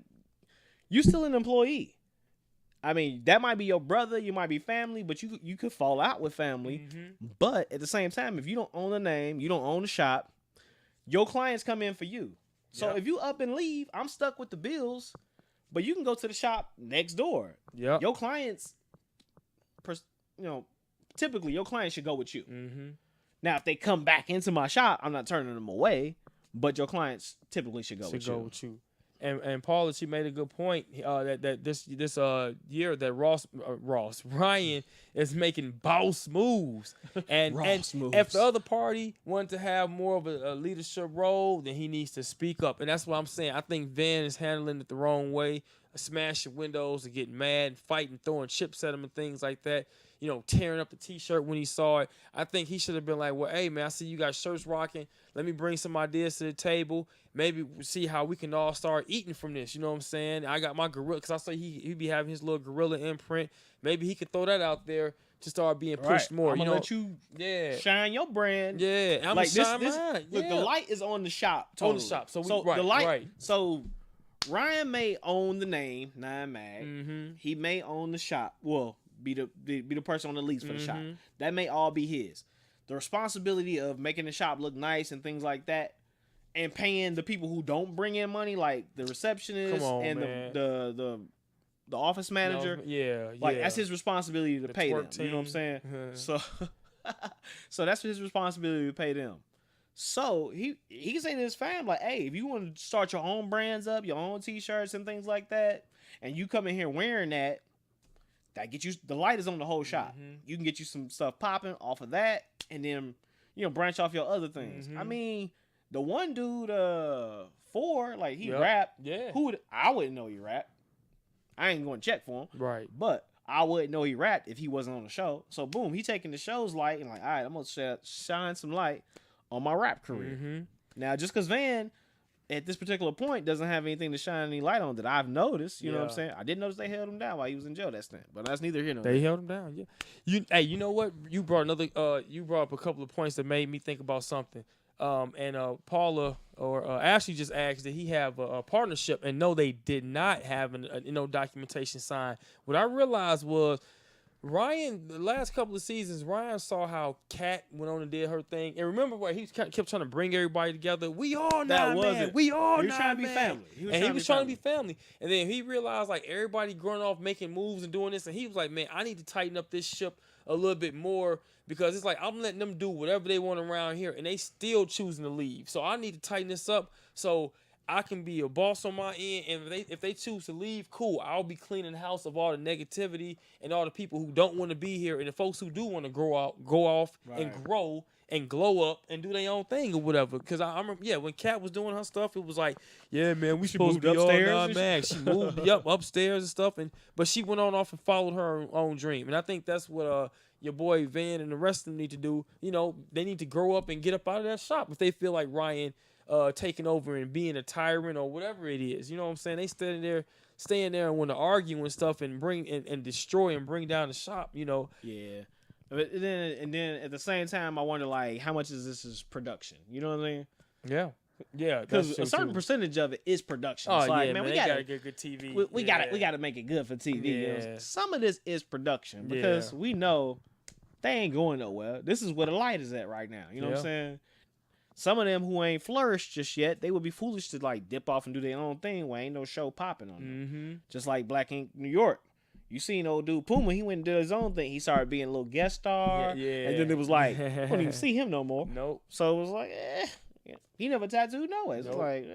you still an employee. I mean, that might be your brother, you might be family, but you could fall out with family. But at the same time, if you don't own the name, you don't own the shop, your clients come in for you. So if you up and leave, I'm stuck with the bills. But you can go to the shop next door. Yeah. Your clients, typically your clients should go with you. Now, if they come back into my shop, I'm not turning them away. But your clients typically should go with you. And Paula, she made a good point that this year that Ryan is making boss moves, and moves. if the other party wanted to have more of a leadership role, then he needs to speak up, and that's what I'm saying. I think Van is handling it the wrong way, smashing windows and getting mad, fighting, throwing chips at him and things like that. You know, tearing up the T-shirt when he saw it. I think he should have been like, well, hey, man, I see you got shirts rocking. Let me bring some ideas to the table. Maybe we'll see how we can all start eating from this. You know what I'm saying? I got my gorilla, because I say he be having his little gorilla imprint. Maybe he could throw that out there to start being pushed more. I'm going to let you shine your brand. Yeah, I'm like going to shine mine. Look, the light is on the shop. Totally. On the shop. So the light. So Ryan may own the name, 9 Mag. Mm-hmm. He may own the shop. Well, be the person on the lease for the shop. That may all be his. The responsibility of making the shop look nice and things like that, and paying the people who don't bring in money, like the receptionist and the office manager. That's his responsibility to pay them. Team. You know what I'm saying? So that's his responsibility to pay them. So he can say to his fam, like, hey, if you want to start your own brands up, your own T-shirts and things like that, and you come in here wearing that get you, the light is on the whole shop. You can get you some stuff popping off of that, and then, you know, branch off your other things. I mean, the one dude, 4, like, he rap. Yeah. I wouldn't know he rap. I ain't going to check for him. Right. But I wouldn't know he rapped if he wasn't on the show. So, boom, he taking the show's light and like, all right, I'm going to shine some light on my rap career. Now, just because Van, at this particular point, doesn't have anything to shine any light on that I've noticed, you know what I'm saying? I did notice they held him down while he was in jail that stint, but that's neither here nor there. They held him down, yeah. You know what? You brought up a couple of points that made me think about something. Paula or Ashley just asked, did he have a partnership? And no, they did not have documentation signed. What I realized was, Ryan, the last couple of seasons, Ryan saw how Kat went on and did her thing. And remember what he kept trying to bring everybody together. We all now, man. We all now, He was trying to be family. He was trying to be family. And then he realized, like, everybody growing off making moves and doing this. And he was like, man, I need to tighten up this ship a little bit more, because it's like I'm letting them do whatever they want around here, and they still choosing to leave. So I need to tighten this up so I can be a boss on my end, and if they choose to leave, cool. I'll be cleaning the house of all the negativity and all the people who don't want to be here, and the folks who do want to go off and grow and glow up and do their own thing or whatever. Because I remember, when Kat was doing her stuff, it was like, yeah, man, we supposed to be upstairs all 9 Mag. She moved upstairs and stuff, but she went on off and followed her own dream, and I think that's what your boy Van and the rest of them need to do. You know, they need to grow up and get up out of that shop if they feel like Ryan taking over and being a tyrant or whatever it is. You know what I'm saying? They staying there and want to argue and stuff and bring and destroy and bring down the shop, you know. Yeah. But then at the same time, I wonder, like, how much is this is production? You know what I mean? Yeah. Yeah, because a certain percentage of it is production. Oh, it's like, yeah, man, we gotta get good TV. We gotta make it good for TV. Yeah. You know? Some of this is production because we know they ain't going nowhere. This is where the light is at right now. You know what I'm saying? Some of them who ain't flourished just yet, they would be foolish to like dip off and do their own thing where ain't no show popping on them. Just like Black Ink New York. You seen old dude Puma, he went and did his own thing. He started being a little guest star. And then it was like, I don't even see him no more. Nope. So it was like, he never tattooed no way. It's like,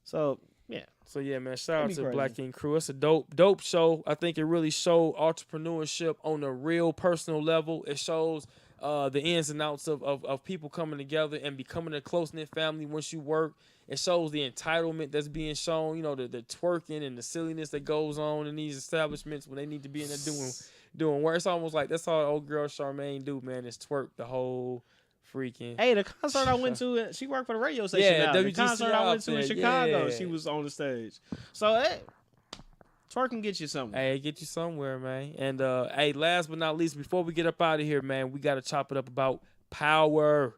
So, yeah. So, yeah, man, shout out to Black Ink Crew. It's a dope show. I think it really showed entrepreneurship on a real personal level. It shows the ins and outs of people coming together and becoming a close-knit family once you work. It shows the entitlement that's being shown, you know, the twerking and the silliness that goes on in these establishments when they need to be in there doing work. It's almost like that's all old girl Charmaine do, man, is twerk the whole freaking. Hey, the concert I went to, she worked for the radio station now. The concert I went to in Chicago, she was on the stage. So, hey, twerk can get you somewhere. Hey, get you somewhere, man. And, hey, last but not least, before we get up out of here, man, we got to chop it up about Power.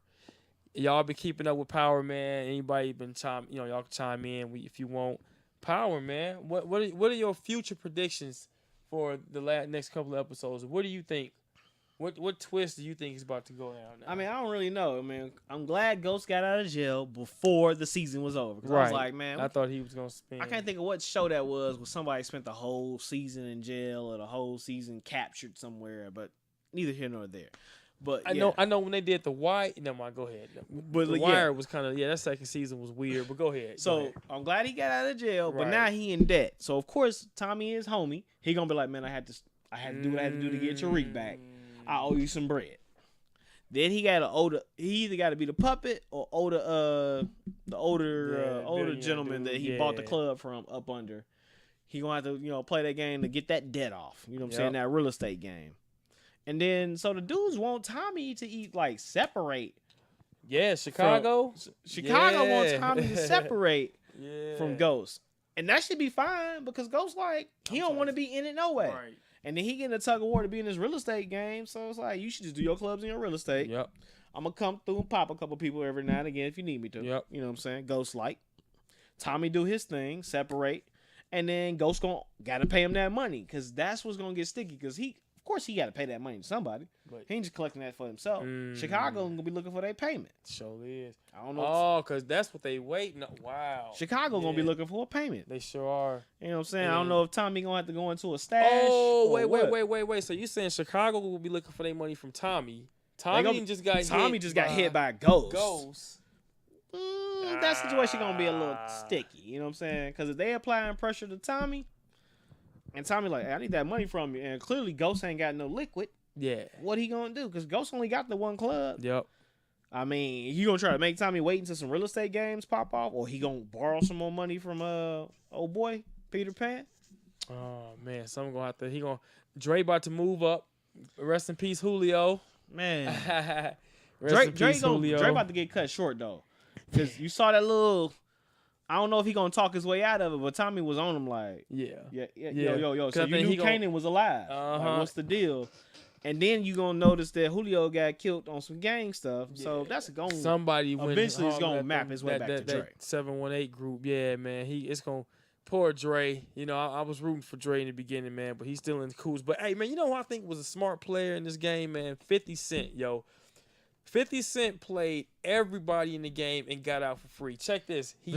Y'all been keeping up with Power, man. Anybody been y'all can chime in if you want. Power, man. What are your future predictions for the next couple of episodes? What do you think? What twist do you think is about to go down now? I mean, I don't really know. I mean, I'm glad Ghost got out of jail before the season was over. Because I was like, man, I thought he was gonna spend. I can't think of what show that was where somebody spent the whole season in jail or the whole season captured somewhere. But neither here nor there. But I know when they did the Wire. Never mind. Go ahead. But the Wire was kind of that second season was weird. But go ahead. So I'm glad he got out of jail. But Right. now he in debt. So of course Tommy is homie. He gonna be like, man, I had to do what I had to do to get Tariq back. I owe you some bread. Then he got he either got to be the puppet or the older gentleman that he bought the club from up under. He gonna have to play that game to get that debt off. You know what I'm saying? That real estate game. And then so the dudes want Tommy to separate. Yeah, Chicago. Chicago wants Tommy to separate from Ghost. And that should be fine because Ghost he don't want to be in it no way. Right. And then he getting a tug of war to be in this real estate game. So it's like, you should just do your clubs in your real estate. Yep. I'm going to come through and pop a couple people every now and again if you need me to. Yep. You know what I'm saying? Ghost Tommy do his thing, separate. And then Ghost got to pay him that money because that's what's going to get sticky because of course he got to pay that money to somebody. But he ain't just collecting that for himself. Chicago going to be looking for their payment. Sure is. I don't know. Oh, because that's what they waiting on. Wow. Chicago going to be looking for a payment. They sure are. You know what I'm saying? I don't know if Tommy going to have to go into a stash. Oh, wait. So you saying Chicago will be looking for their money from Tommy. Tommy just got hit by Ghost. That situation going to be a little sticky. You know what I'm saying? Because if they applying pressure to Tommy, and Tommy like, hey, I need that money from you. And clearly Ghost ain't got no liquid. Yeah. What he going to do? Because Ghost only got the one club. Yep. I mean, you going to try to make Tommy wait until some real estate games pop off? Or he going to borrow some more money from old boy, Peter Pan? Oh, man. Someone going to have to. Dre about to move up. Rest in peace, Julio. Man. Rest in peace, Julio. Dre about to get cut short, though. Because you saw that little... I don't know if he gonna talk his way out of it, but Tommy was on him like, yo. So you knew Kanan was alive. Like, what's the deal? And then you gonna notice that Julio got killed on some gang stuff. Yeah. So that's going somebody eventually is gonna map his way back to Dre. That 718 group, yeah, man. It's gonna poor Dre. I was rooting for Dre in the beginning, man, but he's still in the cools. But hey, man, you know who I think was a smart player in this game, man? 50 Cent, yo. 50 Cent played everybody in the game and got out for free. Check this. He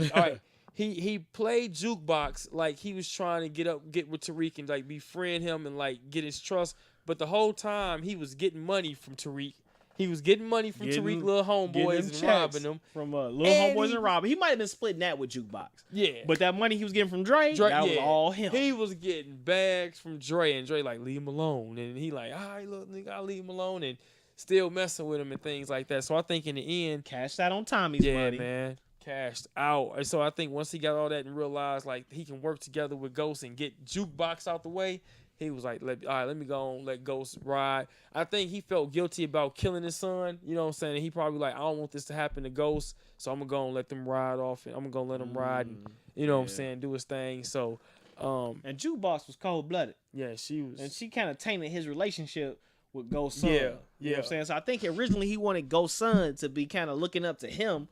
played jukebox like he was trying to get with Tariq and befriend him and get his trust. But the whole time he was getting money from Tariq. He was getting money from Tariq, little homeboys, and robbing them. From little homeboys and robbing. He might have been splitting that with jukebox. Yeah. But that money he was getting from Dre that was all him. He was getting bags from Dre, and Dre leave him alone. And he all right, look, nigga, I'll leave him alone. And still messing with him and things like that. So I think in the end, cashed out on Tommy's money. Yeah, man, cashed out. And so I think once he got all that and realized he can work together with Ghost and get jukebox out the way, he was like, all right, let me go on, let Ghost ride. I think he felt guilty about killing his son. You know what I'm saying? And he probably I don't want this to happen to Ghost, so I'm gonna go and let them ride off, and I'm gonna let him ride, and you know what I'm saying, do his thing. So, and Jukebox was cold blooded. Yeah, she was, and she kind of tainted his relationship with Ghost's son. Yeah. You know what I'm saying? So I think originally he wanted Ghost's son to be kind of looking up to him,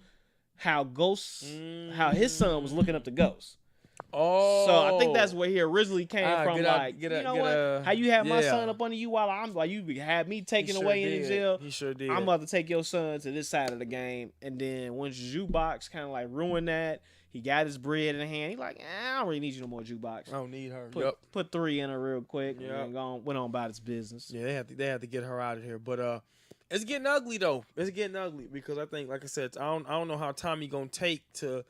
how his son was looking up to Ghost. Oh, so I think that's where he originally came from. How you have my son up under you while you had me taken away in jail. He sure did. I'm about to take your son to this side of the game, and then once Jukebox kind of ruined that, he got his bread in hand. He I don't really need you no more, Jukebox. I don't need her. Put 3 in her real quick, and went on about his business. Yeah, they had to get her out of here, but it's getting ugly though. It's getting ugly because I think, like I said, I don't know how Tommy gonna take to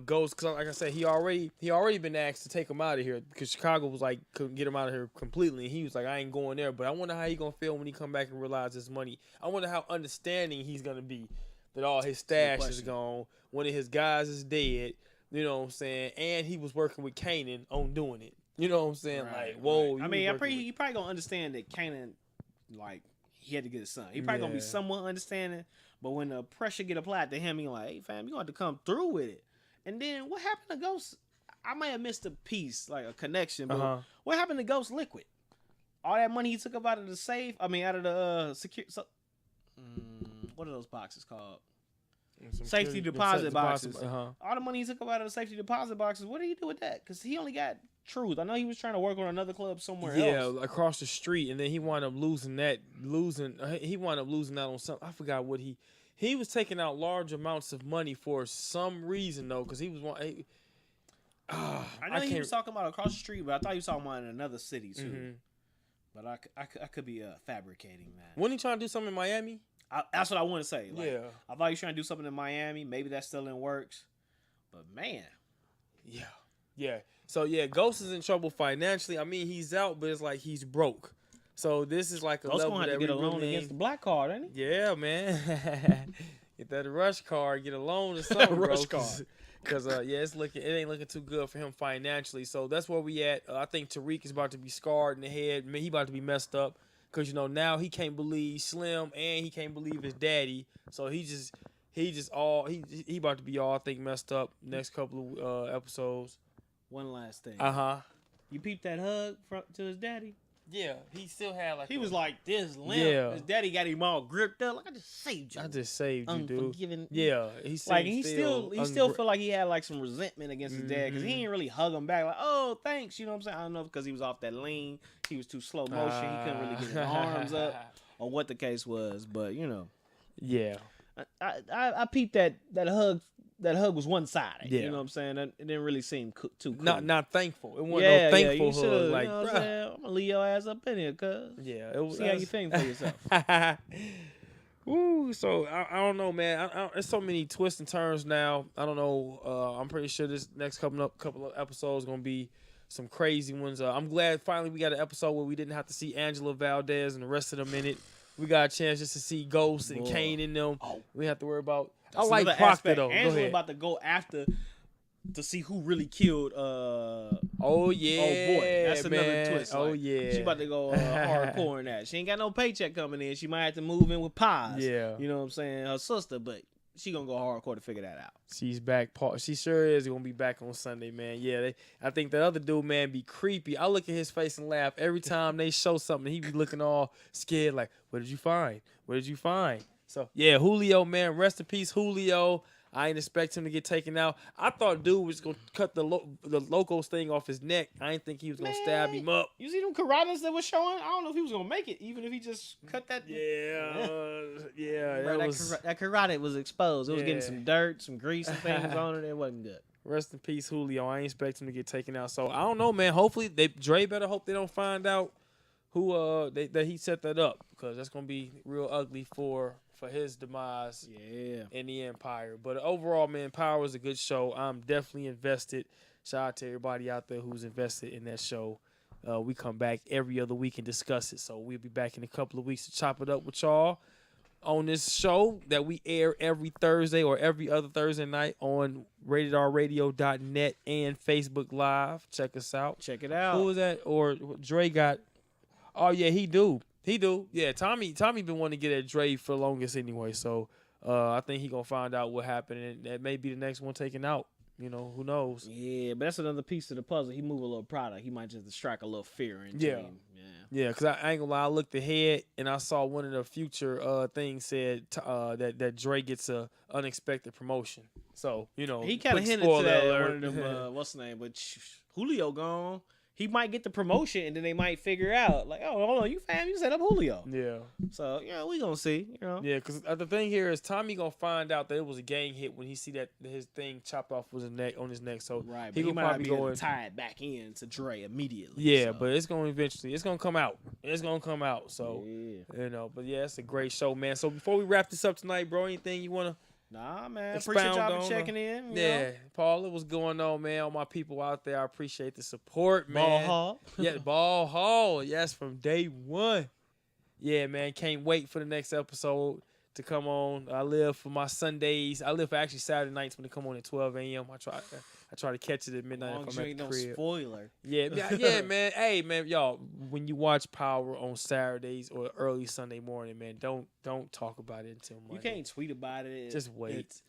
Ghost, because like I said, he already been asked to take him out of here because Chicago was couldn't get him out of here completely, and he was I ain't going there. But I wonder how he gonna feel when he come back and realize his money. I wonder how understanding he's gonna be that all his stash is gone, one of his guys is dead. You know what I'm saying? And he was working with Kanan on doing it. You know what I'm saying? Whoa. I mean, he probably gonna understand that Kanan, he had to get his son. He probably gonna be somewhat understanding, but when the pressure get applied to him, he hey fam, you gonna have to come through with it. And then what happened to Ghost? I might have missed a piece, a connection, but what happened to Ghost Liquid? All that money he took up out of the safe, out of the secure. What are those boxes called? Safety deposit boxes. All the money he took up out of the safety deposit boxes, what did he do with that? Because he only got Truth. I know he was trying to work on another club somewhere else. Yeah, across the street, and then he wound up losing that. He wound up losing out on something. I forgot what he was taking out large amounts of money for some reason though, because he was one. I know he was talking about across the street, but I thought he was talking about in another city too. But I could be fabricating that. When you trying to do something in Miami? That's what I want to say. Like, Yeah. I thought he was trying to do something in Miami. Maybe that's still in works. But man. Yeah. So yeah, Ghost is in trouble financially. I mean, he's out, but it's like he's broke. So this is like a Ghost level gonna have that to get we a loan really against the black card, ain't he? Yeah, man. Get that rush card, get a loan or something, Rush bro. card. Because it ain't looking too good for him financially. So that's where we at. I think Tariq is about to be scarred in the head. He about to be messed up. Because, now he can't believe Slim and he can't believe his daddy. So he about to be all, I think, messed up next couple of episodes. One last thing. You peeped that hug to his daddy? Yeah, he still had like. He was like this limp. Yeah. His daddy got him all gripped up. Like, I just saved you. Dude. Unforgiving. Yeah, he still feel like he had like some resentment against his dad because he didn't really hug him back. Like, oh, thanks. You know what I'm saying? I don't know because he was off that lean. He was too slow motion. He couldn't really get his arms up or what the case was. But yeah, I peeped that hug. That hug was one-sided. Yeah. You know what I'm saying? It didn't really seem too cool. Not thankful. It wasn't no thankful hug. Like, I'm gonna leave your ass up in here, cuz. Yeah, it was. See how you think for yourself. Ooh, so I don't know, man. There's so many twists and turns now. I don't know. I'm pretty sure this next couple of episodes gonna be some crazy ones. I'm glad finally we got an episode where we didn't have to see Angela Valdez and the rest of them in it. We got a chance just to see Ghost and Kane in them. We have to worry about. I like Proctor though. Angela about to go after to see who really killed. Oh yeah. Oh boy, that's man. another twist. Oh like, yeah. She about to go hardcore in that. She ain't got no paycheck coming in. She might have to move in with Paz. Yeah. You know what I'm saying? Her sister, but she gonna go hardcore to figure that out. She's back. She sure is gonna be back on Sunday, man. Yeah, I think the other dude, man, be creepy. I look at his face and laugh every time they show something. He be looking all scared, like, "What did you find? What did you find?" So yeah, Julio, man, rest in peace, Julio. I ain't expect him to get taken out. I thought dude was gonna cut the Locos thing off his neck. I didn't think he was gonna stab him up. You see them karatas that was showing? I don't know if he was gonna make it, even if he just cut that. Yeah. Bro, that karate was exposed. It was getting some dirt, some grease and things on it. It wasn't good. Rest in peace, Julio. I ain't expect him to get taken out. So I don't know, man. Hopefully, Dre better hope they don't find out who that he set that up, because that's gonna be real ugly for his demise in the Empire. But overall, man, Power was a good show. I'm definitely invested. Shout out to everybody out there who's invested in that show. We come back every other week and discuss it. So we'll be back in a couple of weeks to chop it up with y'all on this show that we air every Thursday or every other Thursday night on ratedrradio.net and Facebook Live. Check us out. Check it out. Who was that? Or Dre got... Oh, yeah, he do. Yeah, Tommy been wanting to get at Dre for the longest anyway, so I think he gonna find out what happened, and that may be the next one taken out. Who knows? Yeah, but that's another piece of the puzzle. He move a little product. He might just strike a little fear into him. Yeah, because I ain't gonna lie, I looked ahead and I saw one of the future things said that Dre gets a unexpected promotion. So, he kind of hinted to that one of them, what's the name? But Julio gone. He might get the promotion, and then they might figure out, like, oh, hold on, you set up Julio. Yeah. So, we gonna see, Yeah, because the thing here is Tommy gonna find out that it was a gang hit when he see that his thing chopped off on his neck. So right, he might probably be able to tie it back in to Dre immediately. Yeah, but it's gonna come out. It's gonna come out. So but yeah, it's a great show, man. So before we wrap this up tonight, bro, anything you wanna? Nah, man. Appreciate y'all for checking in. Yeah, Paula, what's going on, man? All my people out there, I appreciate the support, man. Ball Hall. Yeah, Ball Hall. Yes, from day one. Yeah, man. Can't wait for the next episode to come on. I live for my Sundays. I live for actually Saturday nights when they come on at 12 a.m. I try to catch it at midnight if I'm at the crib. No spoiler. Yeah, man. Hey, man, y'all, when you watch Power on Saturdays or early Sunday morning, man, don't talk about it until Monday. You can't tweet about it. Just wait. It's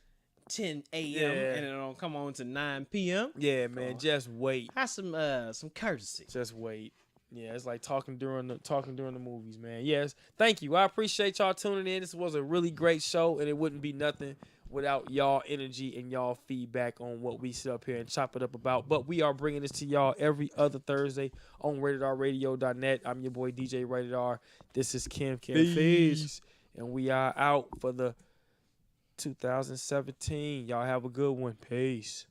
10 a.m. and it'll come on to 9 p.m. Yeah, man, just wait. Have some courtesy. Just wait. Yeah, it's like talking during the movies, man. Yes, thank you. I appreciate y'all tuning in. This was a really great show, and it wouldn't be nothing without y'all energy and y'all feedback on what we sit up here and chop it up about. But we are bringing this to y'all every other Thursday on ratedrradio.net. I'm your boy DJ Rated R. This is Kim Fees, and we are out for the 2017. Y'all have a good one. Peace.